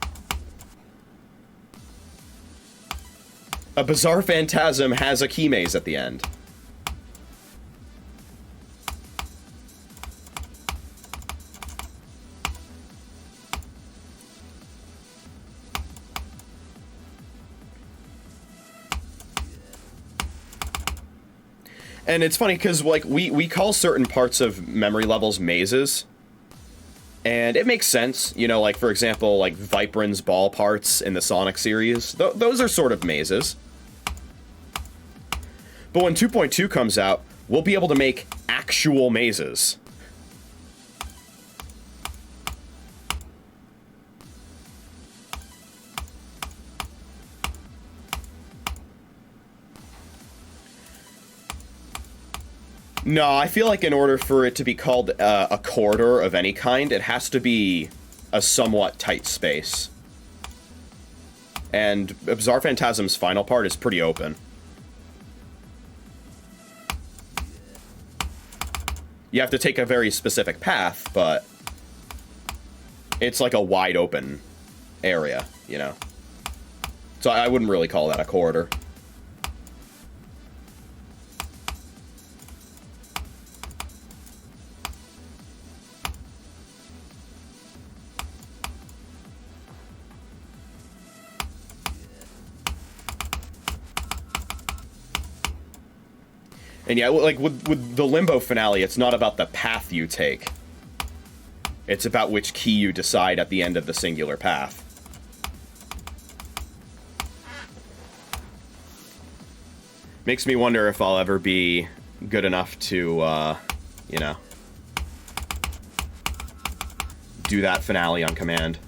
A Bizarre Phantasm has a key maze at the end. And it's funny because, like, we call certain parts of memory levels mazes. And it makes sense, you know, like, for example, like, Viperon's ball parts in the Sonic series. Those are sort of mazes. But when 2.2 comes out, we'll be able to make actual mazes. No, I feel like in order for it to be called a corridor of any kind, it has to be a somewhat tight space. And Bizarre Phantasm's final part is pretty open. You have to take a very specific path, but it's like a wide open area, you know? So I wouldn't really call that a corridor. And yeah, like, with the Limbo finale, it's not about the path you take. It's about which key you decide at the end of the singular path. Makes me wonder if I'll ever be good enough to, you know, do that finale on command.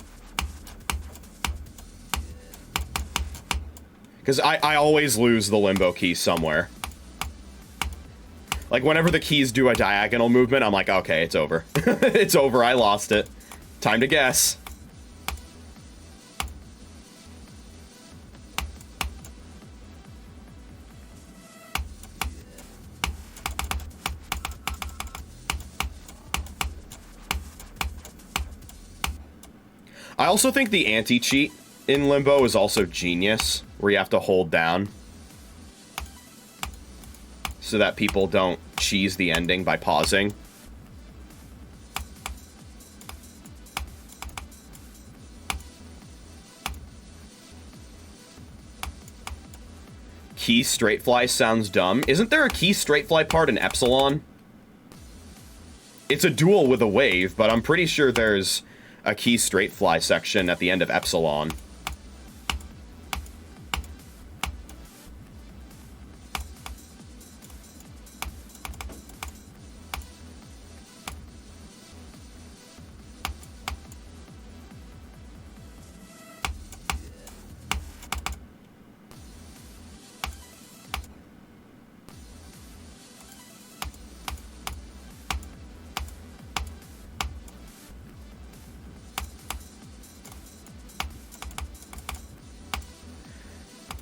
Because I always lose the Limbo key somewhere. Like, whenever the keys do a diagonal movement, I'm like, okay, it's over. It's over, I lost it. Time to guess. I also think the anti-cheat in Limbo is also genius, where you have to hold down so that people don't cheese the ending by pausing. Key straight fly sounds dumb. Isn't there a key straight fly part in Epsilon? It's a duel with a wave, but I'm pretty sure there's a key straight fly section at the end of Epsilon.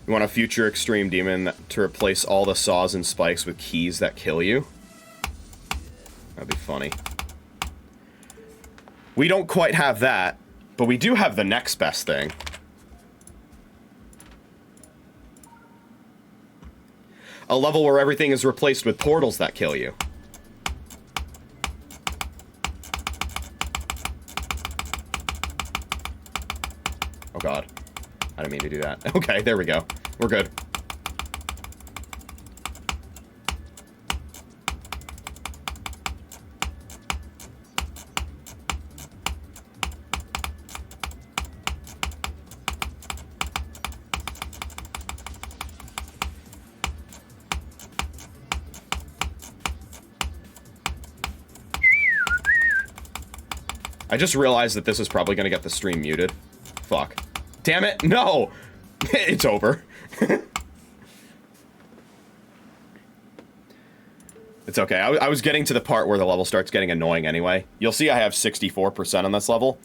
You want a future extreme demon to replace all the saws and spikes with keys that kill you? That'd be funny. We don't quite have that, but we do have the next best thing. A level where everything is replaced with portals that kill you. Oh god. I didn't mean to do that. Okay, there we go. We're good. I just realized that this is probably going to get the stream muted. Fuck. Damn it! No! It's over. It's okay. I was getting to the part where the level starts getting annoying anyway. You'll see I have 64% on this level.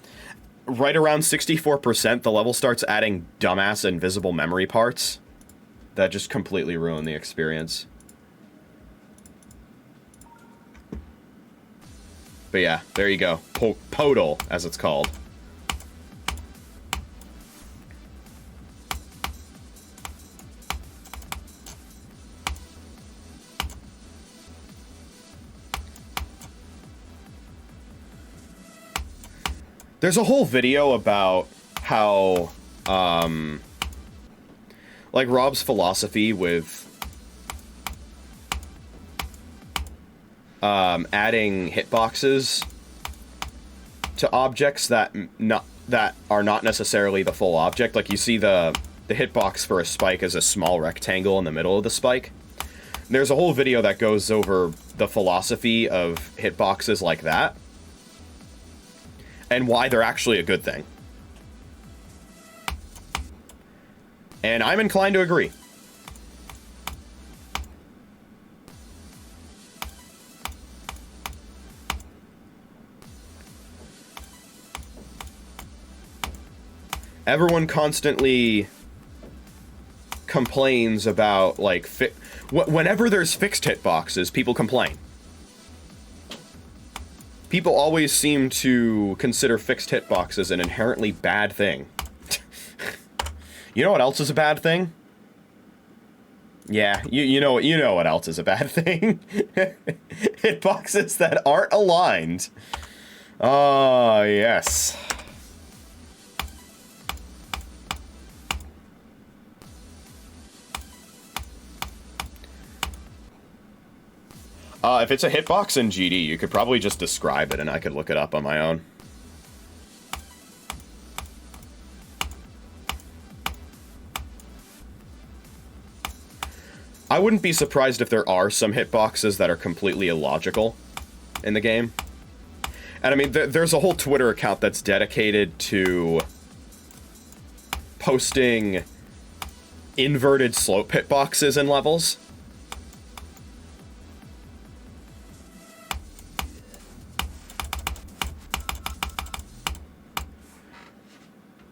Right around 64%, the level starts adding dumbass invisible memory parts that just completely ruin the experience. But yeah, there you go. Podal, as it's called. There's a whole video about how, like, Rob's philosophy with adding hitboxes to objects that are not necessarily the full object. Like, you see the hitbox for a spike as a small rectangle in the middle of the spike. There's a whole video that goes over the philosophy of hitboxes like that and why they're actually a good thing. And I'm inclined to agree. Everyone constantly complains about, like, whenever there's fixed hitboxes, people complain. People always seem to consider fixed hitboxes an inherently bad thing. You know what else is a bad thing? Yeah, you know what else is a bad thing? Hitboxes that aren't aligned. Ah, yes. If it's a hitbox in GD, you could probably just describe it and I could look it up on my own. I wouldn't be surprised if there are some hitboxes that are completely illogical in the game. And I mean, there's a whole Twitter account that's dedicated to posting inverted slope hitboxes in levels.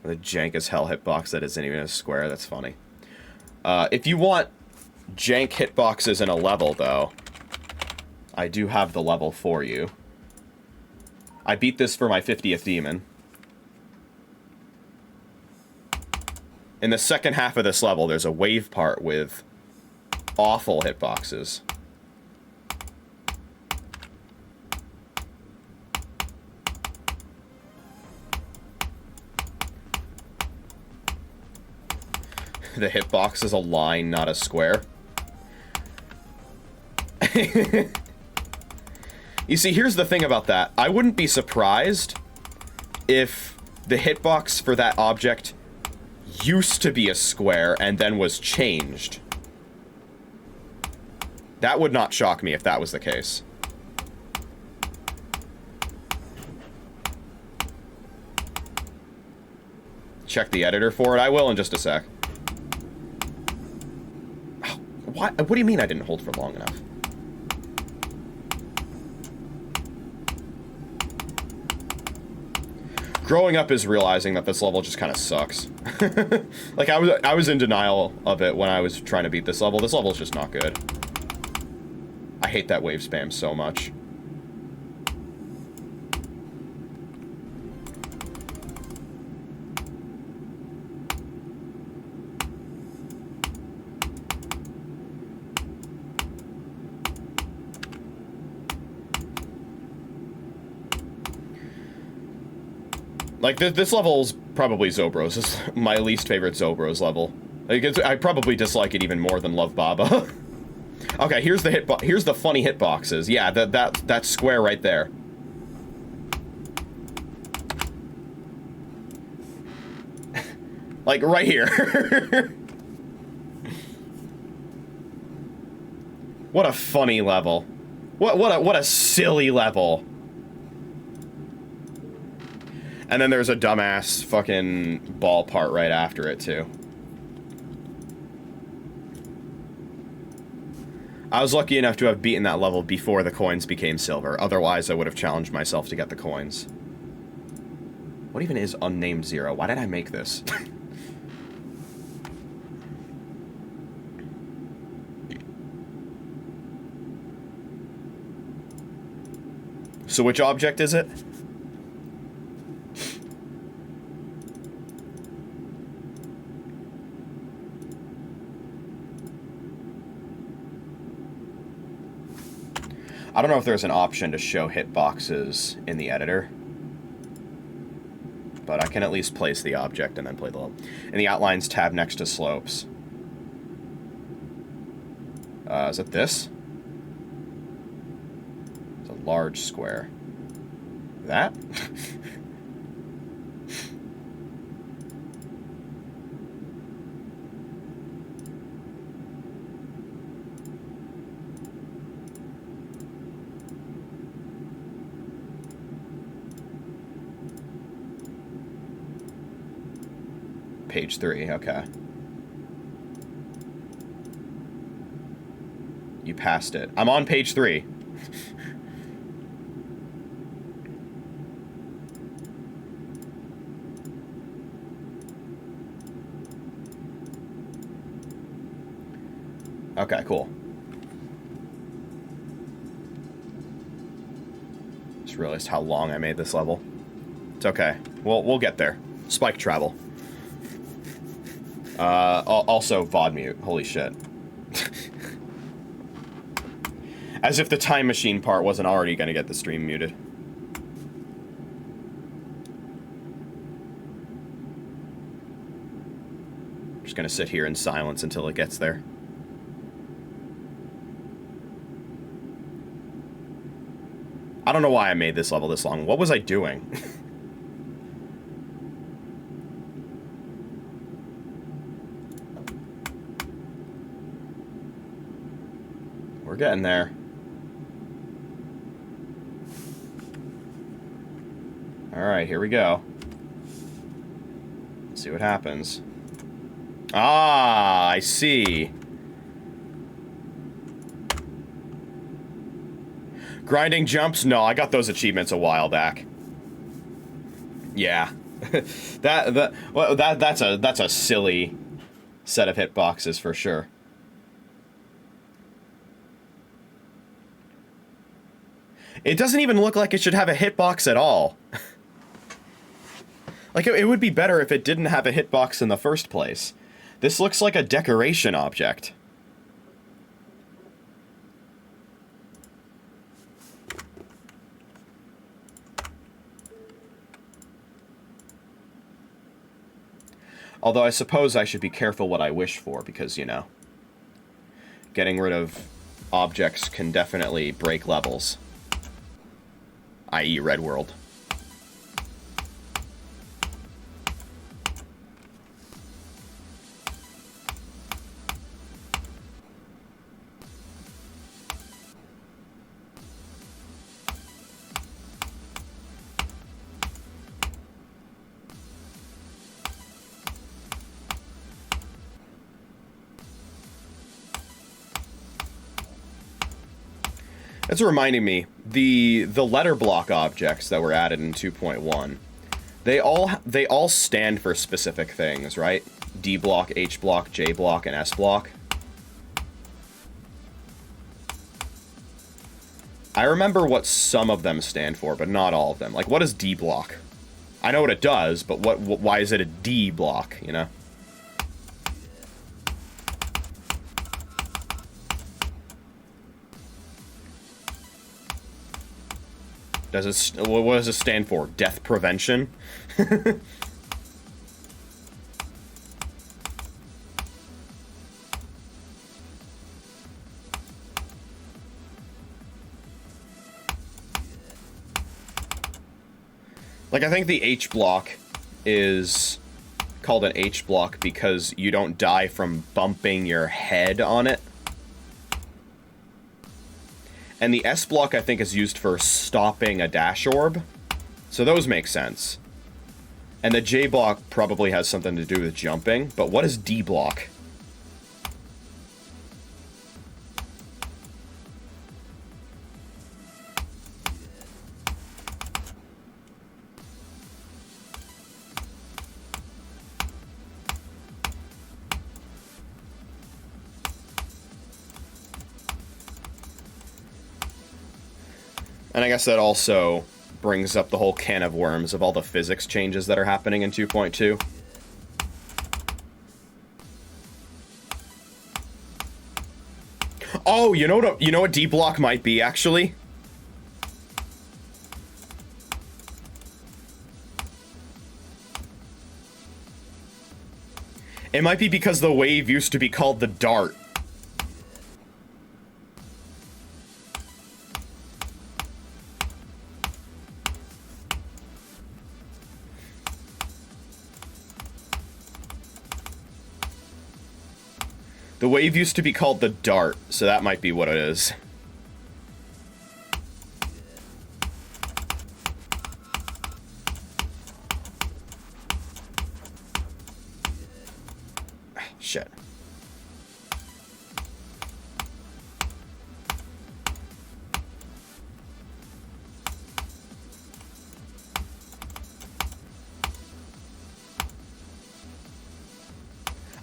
The jank as hell hitbox that isn't even a square, that's funny. If you want jank hitboxes in a level, though, I do have the level for you. I beat this for my 50th demon. In the second half of this level, there's a wave part with awful hitboxes. The hitbox is a line, not a square. You see, here's the thing about that. I wouldn't be surprised if the hitbox for that object used to be a square and then was changed. That would not shock me if that was the case. Check the editor for it. I will in just a sec. What do you mean I didn't hold for long enough? Growing up is realizing that this level just kind of sucks. Like, I was in denial of it when I was trying to beat this level. This level is just not good. I hate that wave spam so much. Like, this level's probably Zobros. This is my least favorite Zobros level. Like, I probably dislike it even more than Love Baba. Okay, here's the here's the funny hitboxes. Yeah, that square right there. Like, right here. What a funny level. What a silly level. And then there's a dumbass fucking ball part right after it, too. I was lucky enough to have beaten that level before the coins became silver. Otherwise, I would have challenged myself to get the coins. What even is Unnamed Zero? Why did I make this? So which object is it? I don't know if there's an option to show hitboxes in the editor, but I can at least place the object and then play the level. In the Outlines tab next to Slopes. Is it this? It's a large square. That? Page 3, okay. You passed it. I'm on page 3. Okay, cool. Just realized how long I made this level. It's okay. We'll get there. Spike travel. Also VOD mute. Holy shit. As if the time machine part wasn't already gonna get the stream muted. Just gonna sit here in silence until it gets there. I don't know why I made this level this long. What was I doing? We're getting there. Alright, here we go. Let's see what happens. Ah, I see. Grinding jumps? No, I got those achievements a while back. Yeah. That's a silly set of hitboxes for sure. It doesn't even look like it should have a hitbox at all. Like, it would be better if it didn't have a hitbox in the first place. This looks like a decoration object. Although I suppose I should be careful what I wish for, because, you know, getting rid of objects can definitely break levels. I.e. Red World. It's reminding me, the letter block objects that were added in 2.1, They all stand for specific things, right? D block, H block, J block, and S block. I remember what some of them stand for, but not all of them. Like, what is D block? I know what it does, but why is it a D block, you know? What does it stand for? Death prevention? Like, I think the H block is called an H block because you don't die from bumping your head on it. And the S block, I think, is used for stopping a dash orb. So those make sense. And the J block probably has something to do with jumping. But what is D block? And I guess that also brings up the whole can of worms of all the physics changes that are happening in 2.2. Oh, you know what D block might be, actually? It might be because the wave used to be called the dart. The wave used to be called the dart, so that might be what it is. Shit.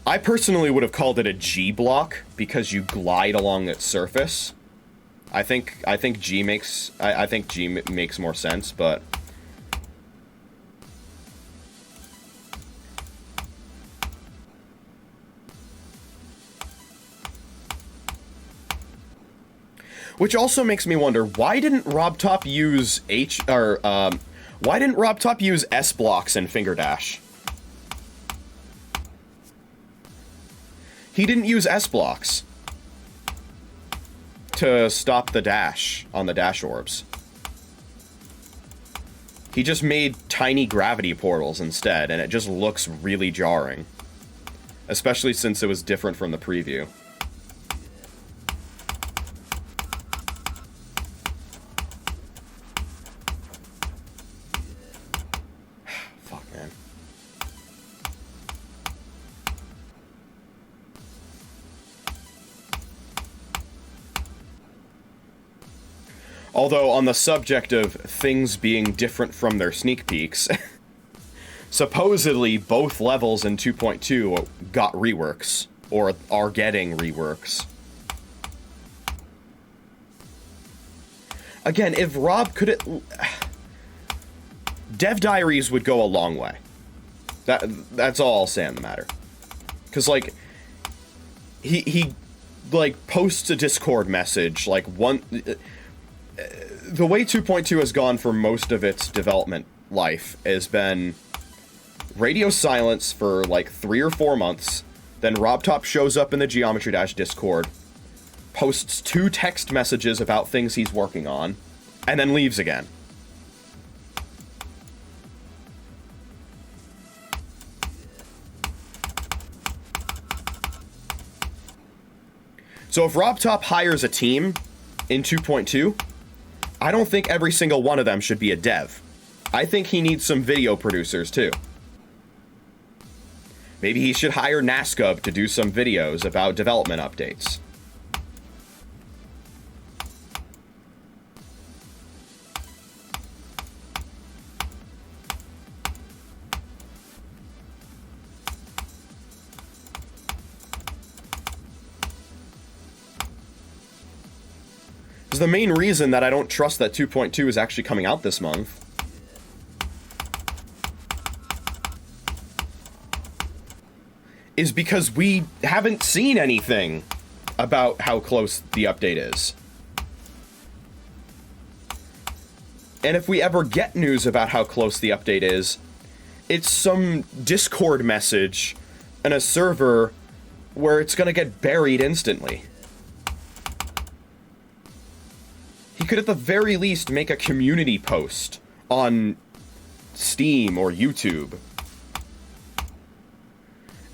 I personally would have called it a G block because you glide along its surface. I think G makes makes more sense, but which also makes me wonder, why didn't RobTop use why didn't RobTop use S blocks in Finger Dash? He didn't use S blocks to stop the dash on the dash orbs. He just made tiny gravity portals instead, and it just looks really jarring. Especially since it was different from the preview. Fuck, man. Although, on the subject of things being different from their sneak peeks, supposedly both levels in 2.2 got reworks, or are getting reworks. Again, if Rob could Dev Diaries would go a long way. That's all I'll say on the matter. Because, like, he like, posts a Discord message, like, the way 2.2 has gone for most of its development life has been radio silence for like 3 or 4 months, then RobTop shows up in the Geometry Dash Discord, posts 2 text messages about things he's working on, and then leaves again. So if RobTop hires a team in 2.2, I don't think every single one of them should be a dev. I think he needs some video producers, too. Maybe he should hire NASCUB to do some videos about development updates. Because the main reason that I don't trust that 2.2 is actually coming out this month is because we haven't seen anything about how close the update is. And if we ever get news about how close the update is, it's some Discord message in a server where it's gonna get buried instantly. He could at the very least make a community post on Steam or YouTube,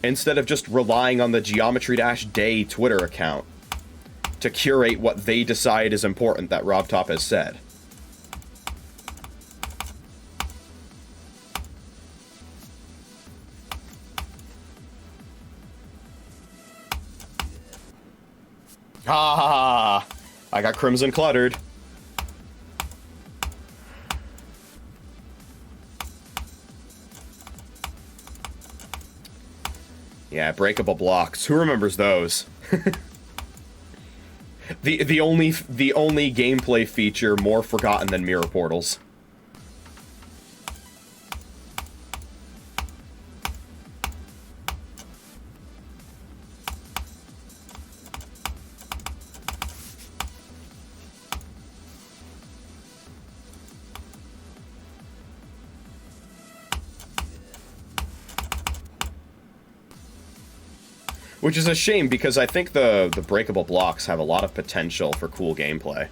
instead of just relying on the Geometry-Day Twitter account to curate what they decide is important that RobTop has said. Ah, I got Crimson cluttered. Yeah, breakable blocks. Who remembers those? the only gameplay feature more forgotten than mirror portals. Which is a shame, because I think the breakable blocks have a lot of potential for cool gameplay.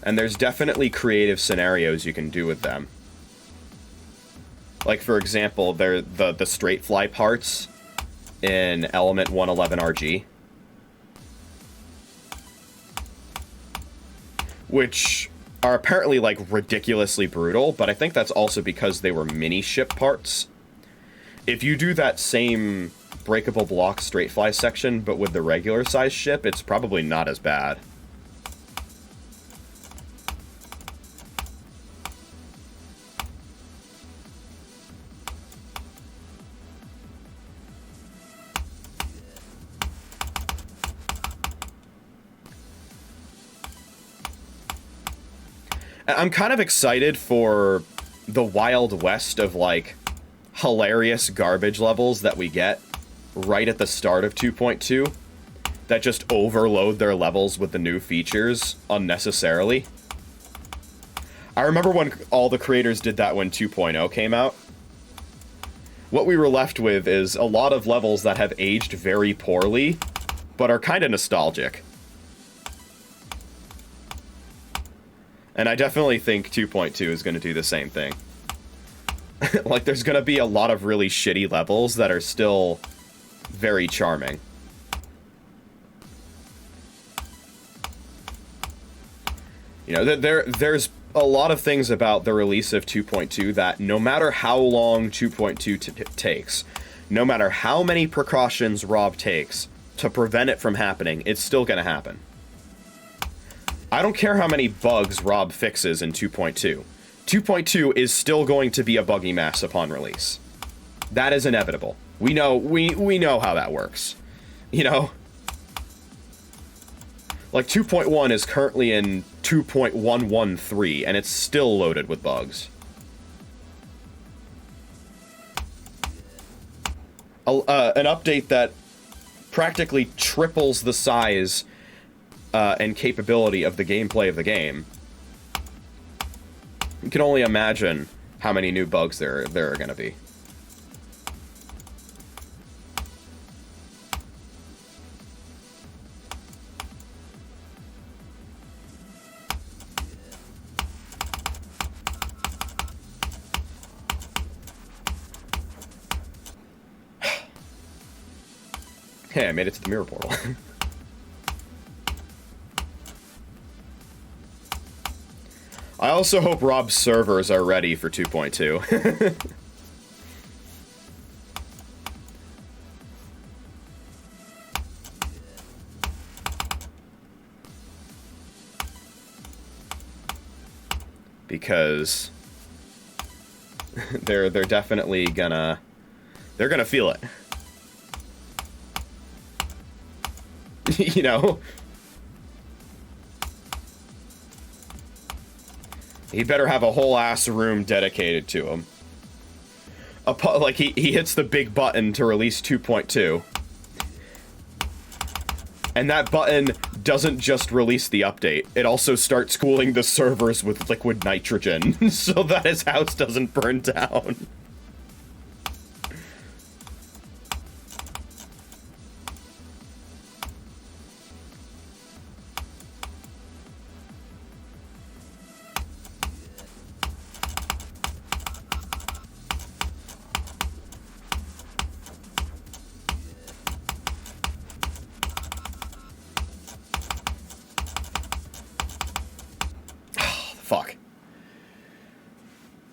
And there's definitely creative scenarios you can do with them. Like, for example, the straight fly parts in Element 111 RG. Which are apparently, like, ridiculously brutal, but I think that's also because they were mini-ship parts. If you do that same breakable block straight fly section, but with the regular size ship, it's probably not as bad. I'm kind of excited for the Wild West of, like, hilarious garbage levels that we get right at the start of 2.2 that just overload their levels with the new features unnecessarily. I remember when all the creators did that when 2.0 came out. What we were left with is a lot of levels that have aged very poorly, but are kind of nostalgic. And I definitely think 2.2 is going to do the same thing. Like, there's gonna be a lot of really shitty levels that are still very charming. You know, there's a lot of things about the release of 2.2 that no matter how long 2.2 takes, no matter how many precautions Rob takes to prevent it from happening, it's still gonna happen. I don't care how many bugs Rob fixes in 2.2. 2.2 is still going to be a buggy mess upon release. That is inevitable. We know how that works. You know? Like, 2.1 is currently in 2.113, and it's still loaded with bugs. An update that practically triples the size and capability of the gameplay of the game. You can only imagine how many new bugs there are going to be. Hey, I made it to the mirror portal. I also hope Rob's servers are ready for 2.2. Because they're definitely gonna feel it. You know, He better have a whole ass room dedicated to him. Like, he hits the big button to release 2.2. And that button doesn't just release the update. It also starts cooling the servers with liquid nitrogen, so that his house doesn't burn down. Fuck.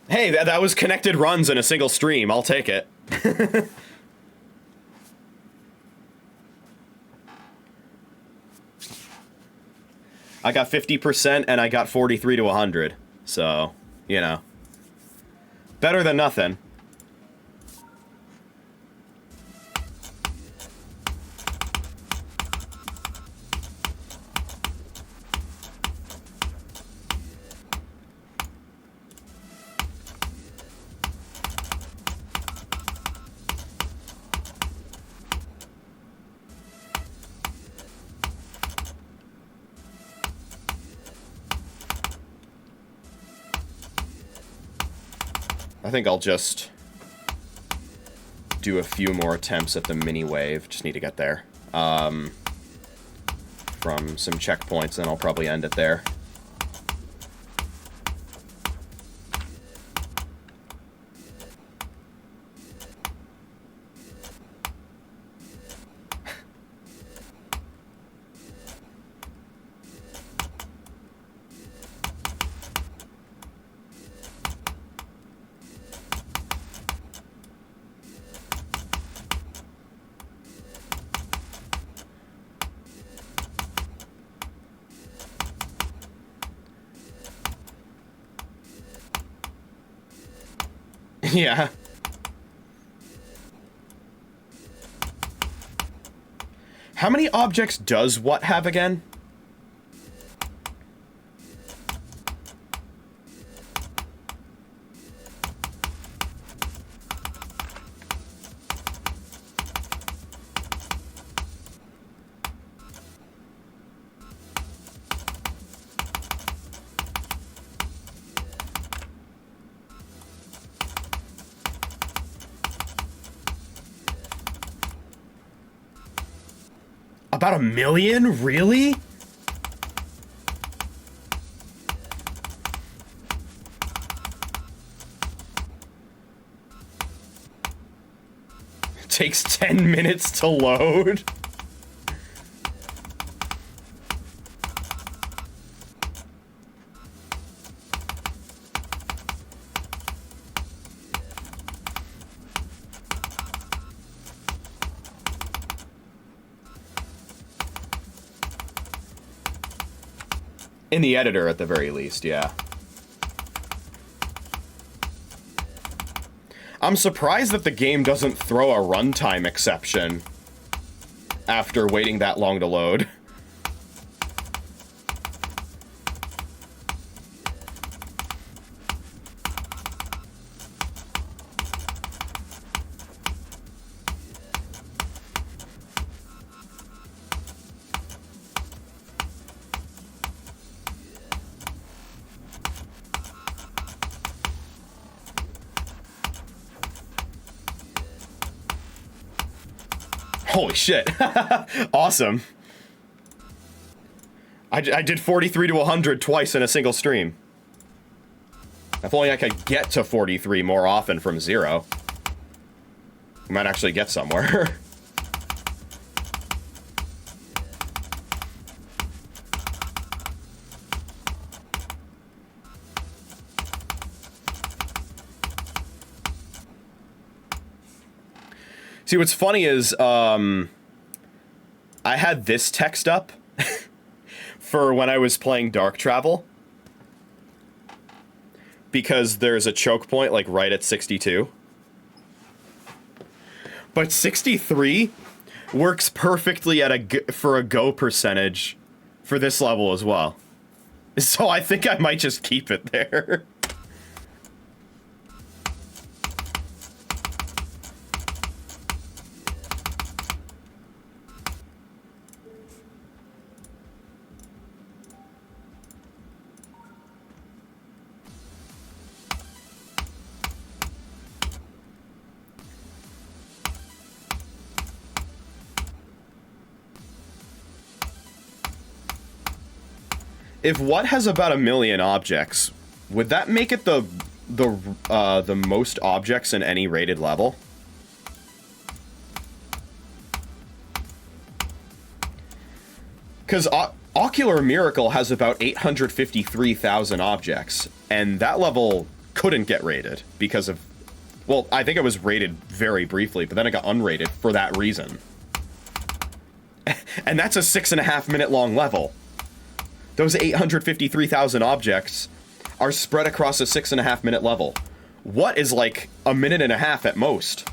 Hey, that was connected runs in a single stream. I'll take it. I got 50% and I got 43 to 100. So, you know. Better than nothing. I think I'll just do a few more attempts at the mini wave. Just need to get there. From some checkpoints, and I'll probably end it there. Yeah. How many objects does what have again? About 1 million? Really? It takes 10 minutes to load. In the editor, at the very least, yeah. I'm surprised that the game doesn't throw a runtime exception after waiting that long to load. Holy shit. Awesome. I did 43 to 100 twice in a single stream. If only I could get to 43 more often from 0. We might actually get somewhere. See, what's funny is, I had this text up for when I was playing Dark Travel, because there's a choke point, like, right at 62. But 63 works perfectly at for a go percentage for this level as well. So I think I might just keep it there. If what has about 1 million objects, would that make it the most objects in any rated level? Because Ocular Miracle has about 853,000 objects, and that level couldn't get rated because of... Well, I think it was rated very briefly, but then it got unrated for that reason. And that's a 6.5 minute long level. Those 853,000 objects are spread across a 6.5 minute level. What is like 1.5 minutes at most?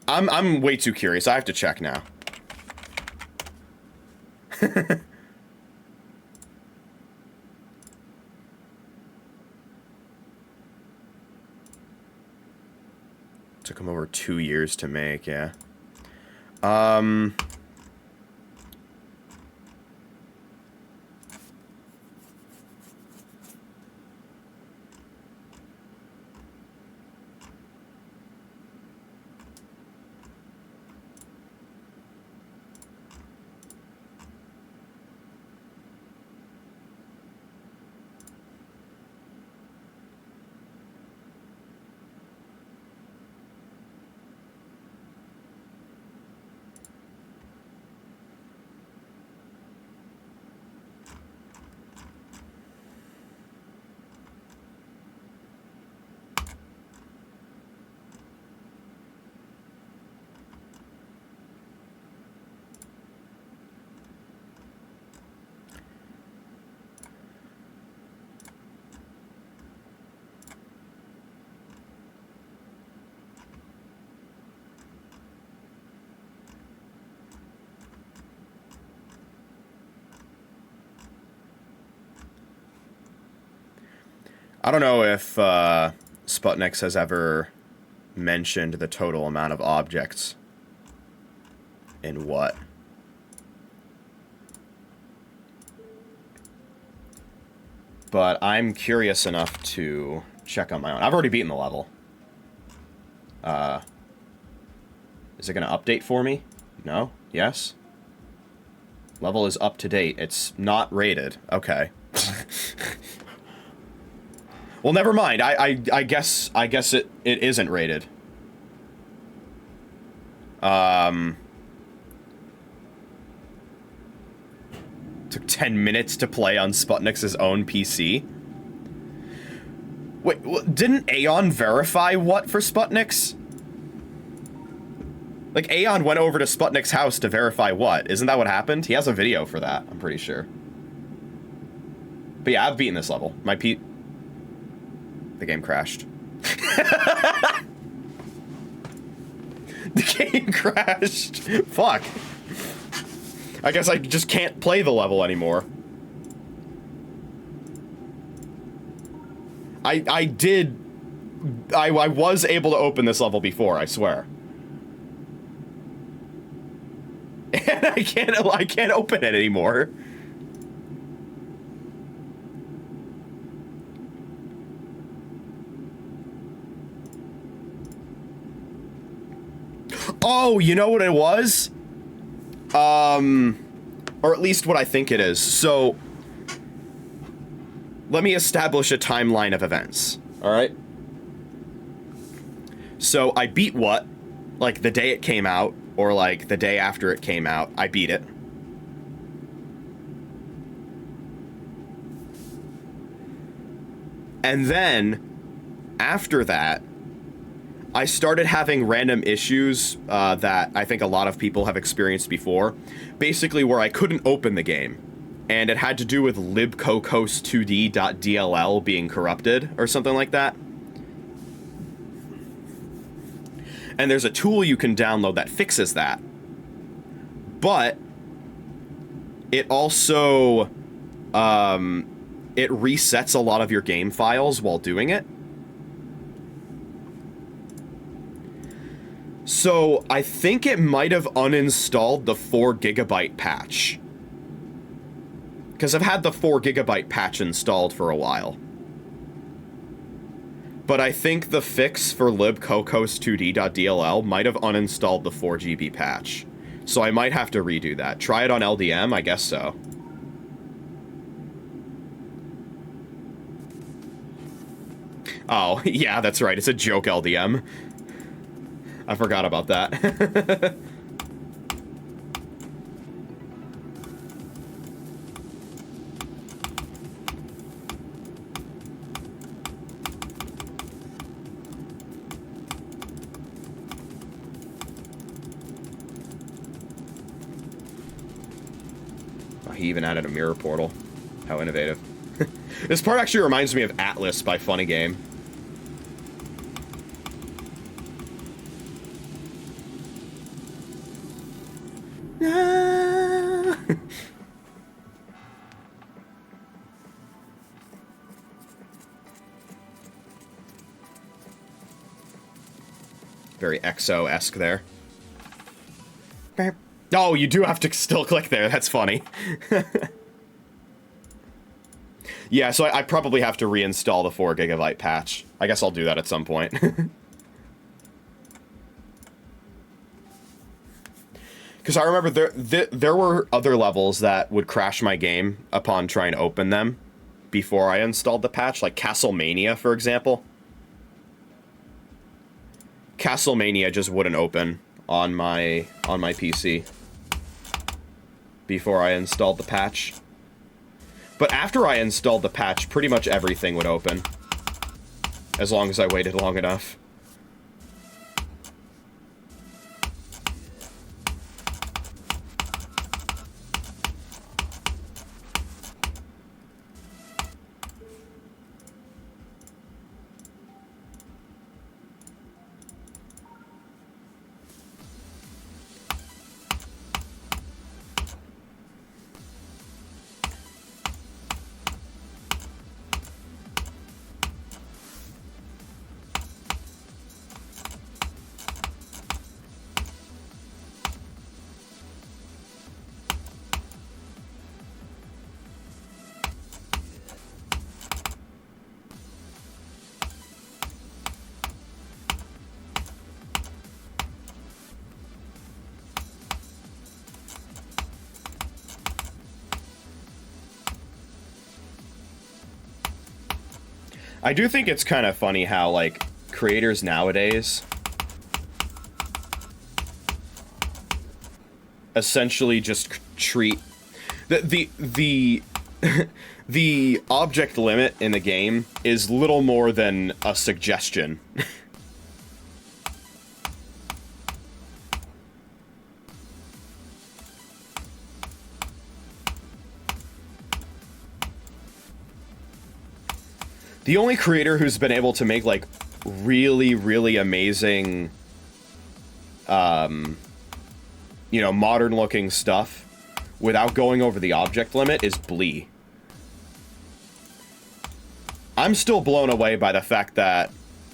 I'm way too curious. I have to check now. Took him over 2 years to make, yeah. I don't know if Sputniks has ever mentioned the total amount of objects in what. But I'm curious enough to check on my own. I've already beaten the level. Is it going to update for me? No? Yes? Level is up to date. It's not rated. Okay. Well, never mind. I guess it isn't rated. Took 10 minutes to play on Sputnik's own PC. Wait, didn't Aeon verify what for Sputnik's? Like, Aeon went over to Sputnik's house to verify what? Isn't that what happened? He has a video for that, I'm pretty sure. But yeah, I've beaten this level. The game crashed. The game crashed. Fuck. I guess I just can't play the level anymore. I was able to open this level before, I swear. And I can't open it anymore. Oh, you know what it was? Or at least what I think it is. So, let me establish a timeline of events, alright? So, I beat what? Like, the day it came out, or like, the day after it came out, I beat it. And then, after that, I started having random issues that I think a lot of people have experienced before. Basically where I couldn't open the game. And it had to do with libcocos2d.dll being corrupted or something like that. And there's a tool you can download that fixes that. But it also it resets a lot of your game files while doing it. So I think it might have uninstalled the 4GB patch. Because I've had the 4GB patch installed for a while. But I think the fix for libcocos2d.dll might have uninstalled the 4GB patch. So I might have to redo that. Try it on LDM? I guess so. Oh, yeah, that's right. It's a joke LDM. I forgot about that. He even added a mirror portal. How innovative. This part actually reminds me of Atlas by Funny Game. Very EXO-esque there. Oh, you do have to still click there. That's funny. Yeah, so I probably have to reinstall the 4GB patch. I guess I'll do that at some point. Because I remember there were other levels that would crash my game upon trying to open them before I installed the patch, like Castlemania, for example. Castlemania just wouldn't open on my PC before I installed the patch. But after I installed the patch, pretty much everything would open. As long as I waited long enough. I do think it's kind of funny how, like, creators nowadays essentially just treat the the object limit in the game is little more than a suggestion. The only creator who's been able to make, like, really, really amazing, you know, modern-looking stuff without going over the object limit is Blee. I'm still blown away by the fact that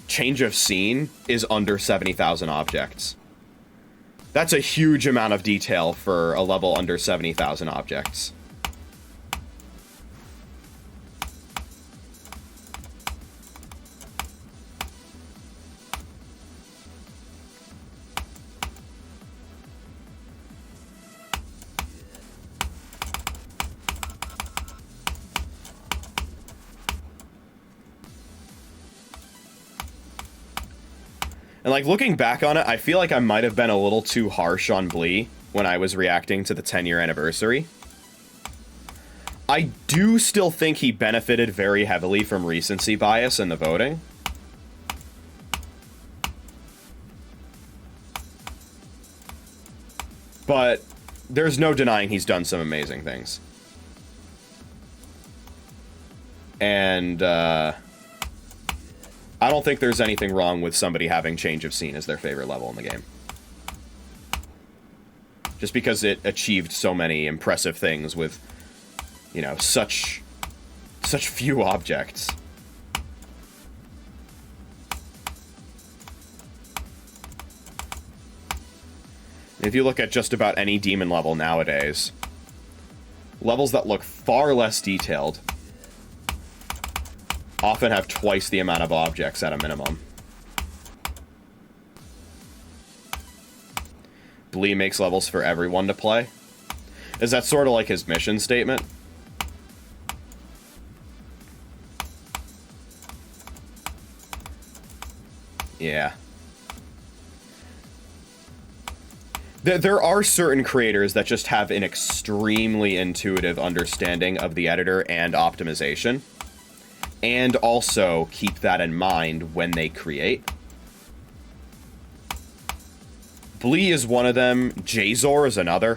change of scene is under 70,000 objects. That's a huge amount of detail for a level under 70,000 objects. And, like, looking back on it, I feel like I might have been a little too harsh on Blee when I was reacting to the 10-year anniversary. I do still think he benefited very heavily from recency bias in the voting. But there's no denying he's done some amazing things. And I don't think there's anything wrong with somebody having Change of Scene as their favorite level in the game. Just because it achieved so many impressive things with, you know, such few objects. If you look at just about any demon level nowadays, levels that look far less detailed often have twice the amount of objects at a minimum. Blee makes levels for everyone to play. Is that sort of like his mission statement? Yeah. There are certain creators that just have an extremely intuitive understanding of the editor and optimization, and also keep that in mind when they create. Blee is one of them. Jazor is another.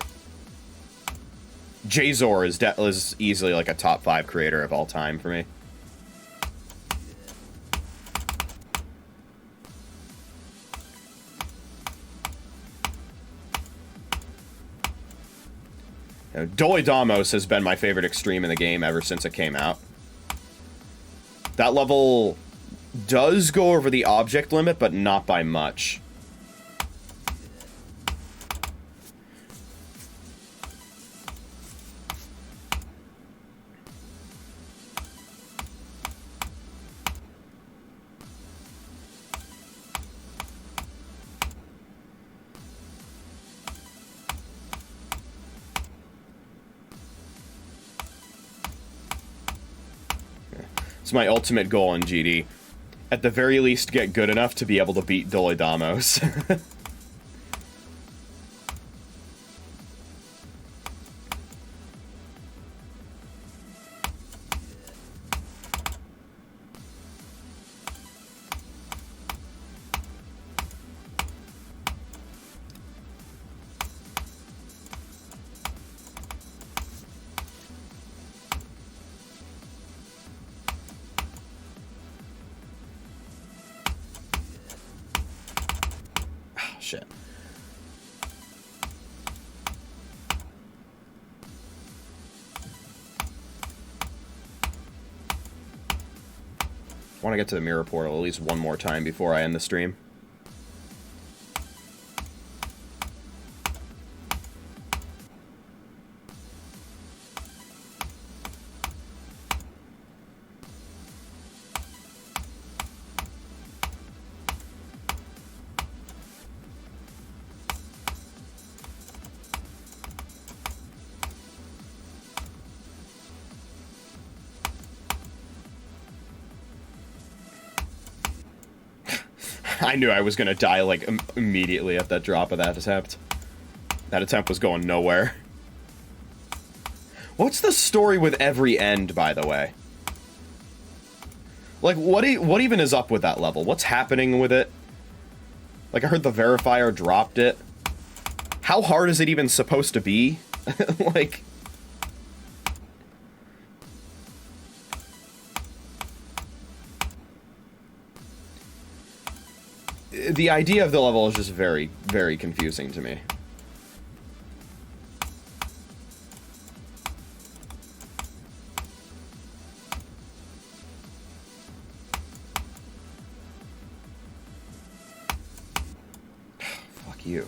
Jazor is easily like a top 5 creator of all time for me. Dolidamos has been my favorite extreme in the game ever since it came out. That level does go over the object limit, but not by much. It's my ultimate goal in GD. At the very least, get good enough to be able to beat Dolidamos. Shit. I want to get to the mirror portal at least one more time before I end the stream. I knew I was gonna die, like, immediately at that drop of that attempt. That attempt was going nowhere. What's the story with every end, by the way? Like, what even is up with that level? What's happening with it? Like, I heard the verifier dropped it. How hard is it even supposed to be? Like... The idea of the level is just very, very confusing to me. Fuck you.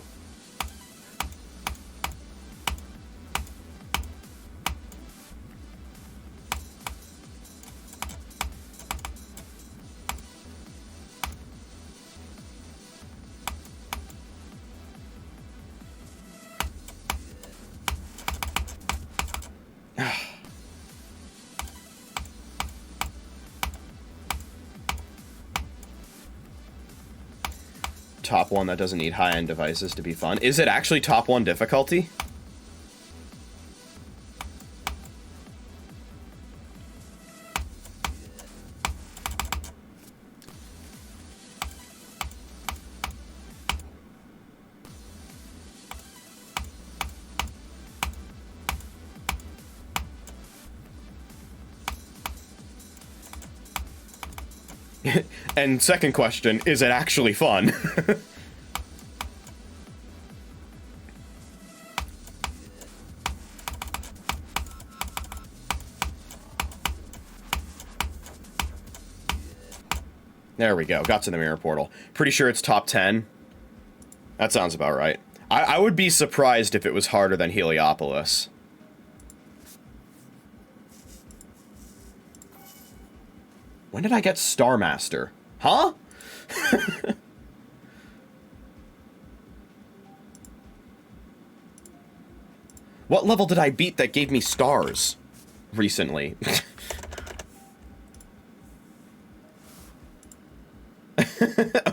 Top 1 that doesn't need high-end devices to be fun. Is it actually top 1 difficulty? And second question, is it actually fun? There we go. Got to the mirror portal. Pretty sure it's top 10. That sounds about right. I would be surprised if it was harder than Heliopolis. When did I get Star Master? Huh? What level did I beat that gave me stars recently?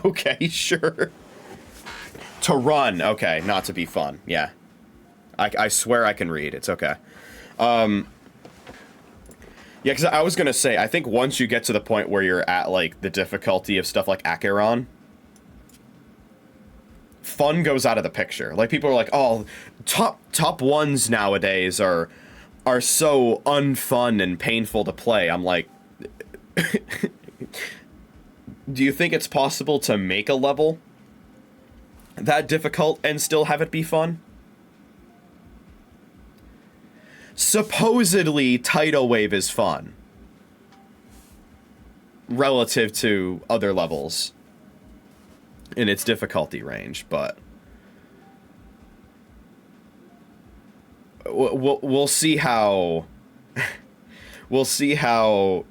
Okay, sure. To run. Okay, not to be fun. Yeah. I swear I can read. It's okay. Yeah, because I was going to say, I think once you get to the point where you're at, like, the difficulty of stuff like Acheron, fun goes out of the picture. Like, people are like, oh, top ones nowadays are so unfun and painful to play. I'm like, do you think it's possible to make a level that difficult and still have it be fun? Supposedly, Tidal Wave is fun relative to other levels in its difficulty range, but we'll see how we'll see how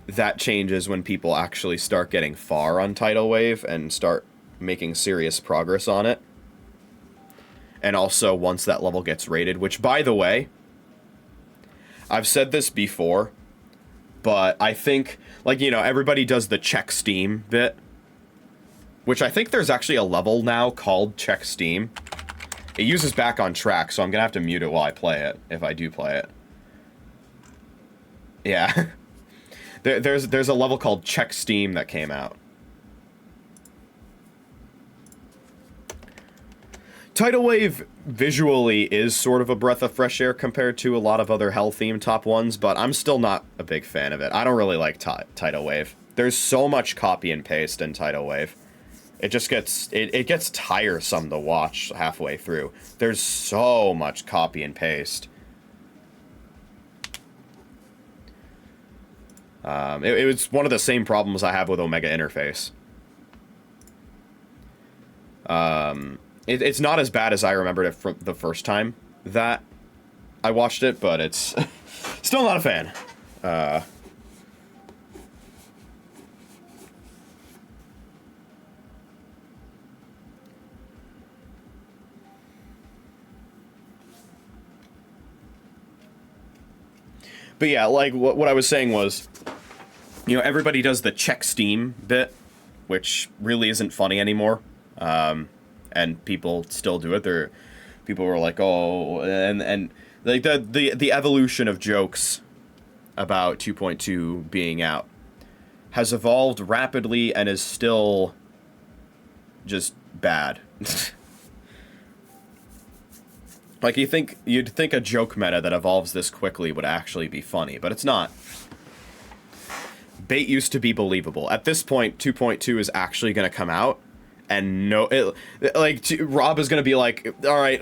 that changes when people actually start getting far on Tidal Wave and start making serious progress on it. And also once that level gets rated, which, by the way, I've said this before, but I think, like, you know, everybody does the check Steam bit, which I think there's actually a level now called Check Steam. It uses Back on Track, so I'm gonna have to mute it while I play it, if I do play it. Yeah. There's a level called Check Steam that came out. Tidal Wave visually is sort of a breath of fresh air compared to a lot of other Hell-themed top ones, but I'm still not a big fan of it. I don't really like Tidal Wave. There's so much copy and paste in Tidal Wave. It just gets it gets tiresome to watch halfway through. There's so much copy and paste. It was one of the same problems I have with Omega Interface. It's not as bad as I remembered it from the first time that I watched it, but it's still not a fan. But yeah, like, what I was saying was, you know, everybody does the check Steam bit, which really isn't funny anymore. And people still do it. People were like, oh, and like the evolution of jokes about 2.2 being out has evolved rapidly and is still just bad. Like, you'd think a joke meta that evolves this quickly would actually be funny, but it's not. Bait used to be believable. At this point, 2.2 is actually going to come out, and Rob is going to be like, all right,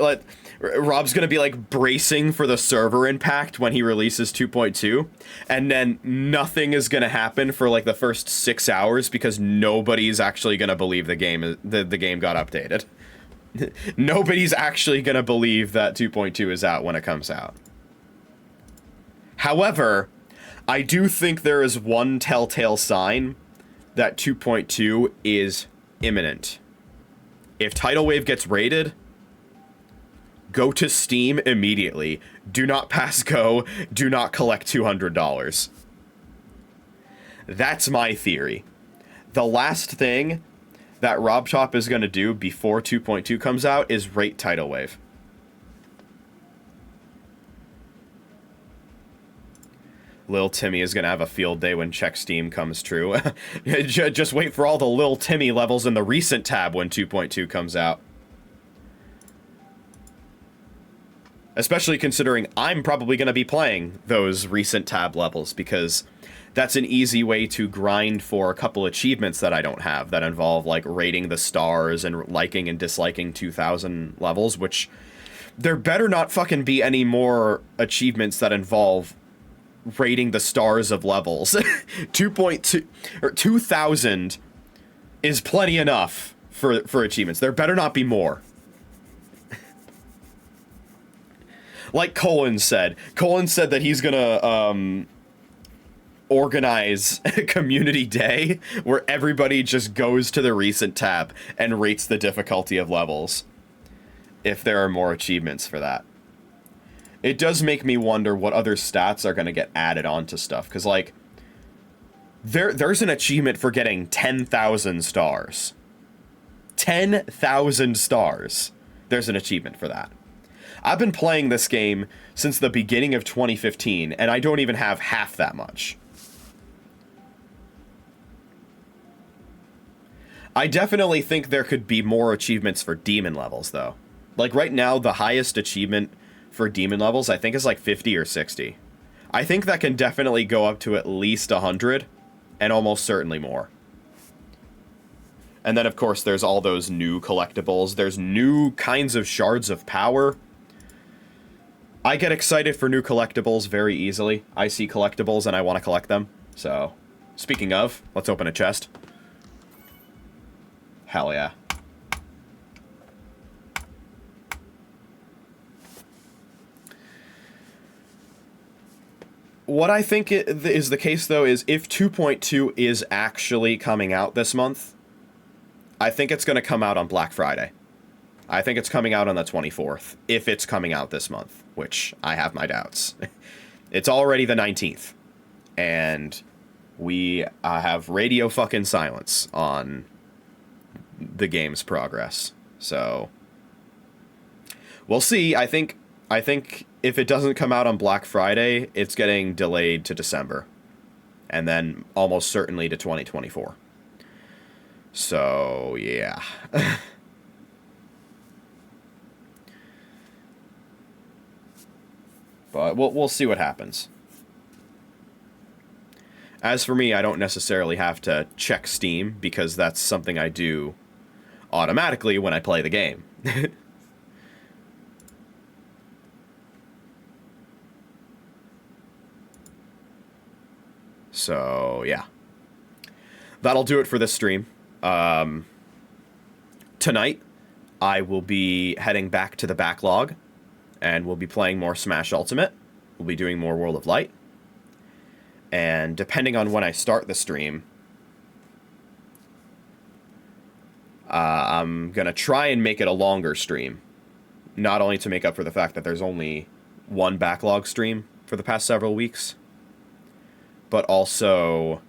Rob's going to be like bracing for the server impact when he releases 2.2, and then nothing is going to happen for like the first 6 hours because nobody's actually going to believe the game got updated. Nobody's actually going to believe that 2.2 is out when it comes out. However, I do think there is one telltale sign that 2.2 is imminent. If Tidal Wave gets rated, go to Steam immediately. Do not pass go. Do not collect $200. That's my theory. The last thing that RobTop is going to do before 2.2 comes out is rate Tidal Wave. Lil Timmy is going to have a field day when Check Steam comes true. Just wait for all the Lil Timmy levels in the recent tab when 2.2 comes out. Especially considering I'm probably going to be playing those recent tab levels, because that's an easy way to grind for a couple achievements that I don't have that involve, like, rating the stars and liking and disliking 2,000 levels, which there better not fucking be any more achievements that involve rating the stars of levels. 2.2 or 2,000 is plenty enough for achievements. There better not be more. Like Colin said that he's gonna organize a community day where everybody just goes to the recent tab and rates the difficulty of levels, if there are more achievements for that. It does make me wonder what other stats are gonna get added onto stuff, because, like, there's an achievement for getting 10,000 stars. 10,000 stars. There's an achievement for that. I've been playing this game since the beginning of 2015, and I don't even have half that much. I definitely think there could be more achievements for demon levels, though. Like, right now, the highest achievement for demon levels, I think, is like 50 or 60. I think that can definitely go up to at least 100, and almost certainly more. And then, of course, there's all those new collectibles. There's new kinds of shards of power. I get excited for new collectibles very easily. I see collectibles and I want to collect them. So, speaking of, let's open a chest. Hell yeah. What I think is the case, though, is if 2.2 is actually coming out this month, I think it's going to come out on Black Friday. I think it's coming out on the 24th, if it's coming out this month, which I have my doubts. It's already the 19th, and we have radio fucking silence on the game's progress. So, we'll see. I think if it doesn't come out on Black Friday, it's getting delayed to December, and then almost certainly to 2024. So, yeah. But we'll see what happens. As for me, I don't necessarily have to check Steam, because that's something I do automatically when I play the game. So, yeah. That'll do it for this stream. Tonight, I will be heading back to the backlog, and we'll be playing more Smash Ultimate. We'll be doing more World of Light. And depending on when I start the stream, I'm going to try and make it a longer stream. Not only to make up for the fact that there's only one backlog stream for the past several weeks, but also,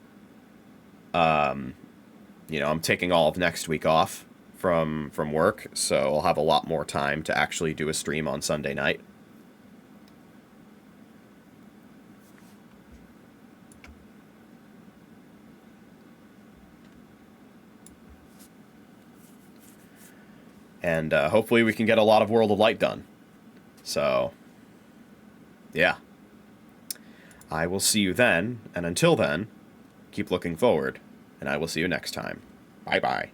you know, I'm taking all of next week off from work, so I'll have a lot more time to actually do a stream on Sunday night. And hopefully we can get a lot of World of Light done. So, yeah. I will see you then, and until then, keep looking forward, and I will see you next time. Bye-bye.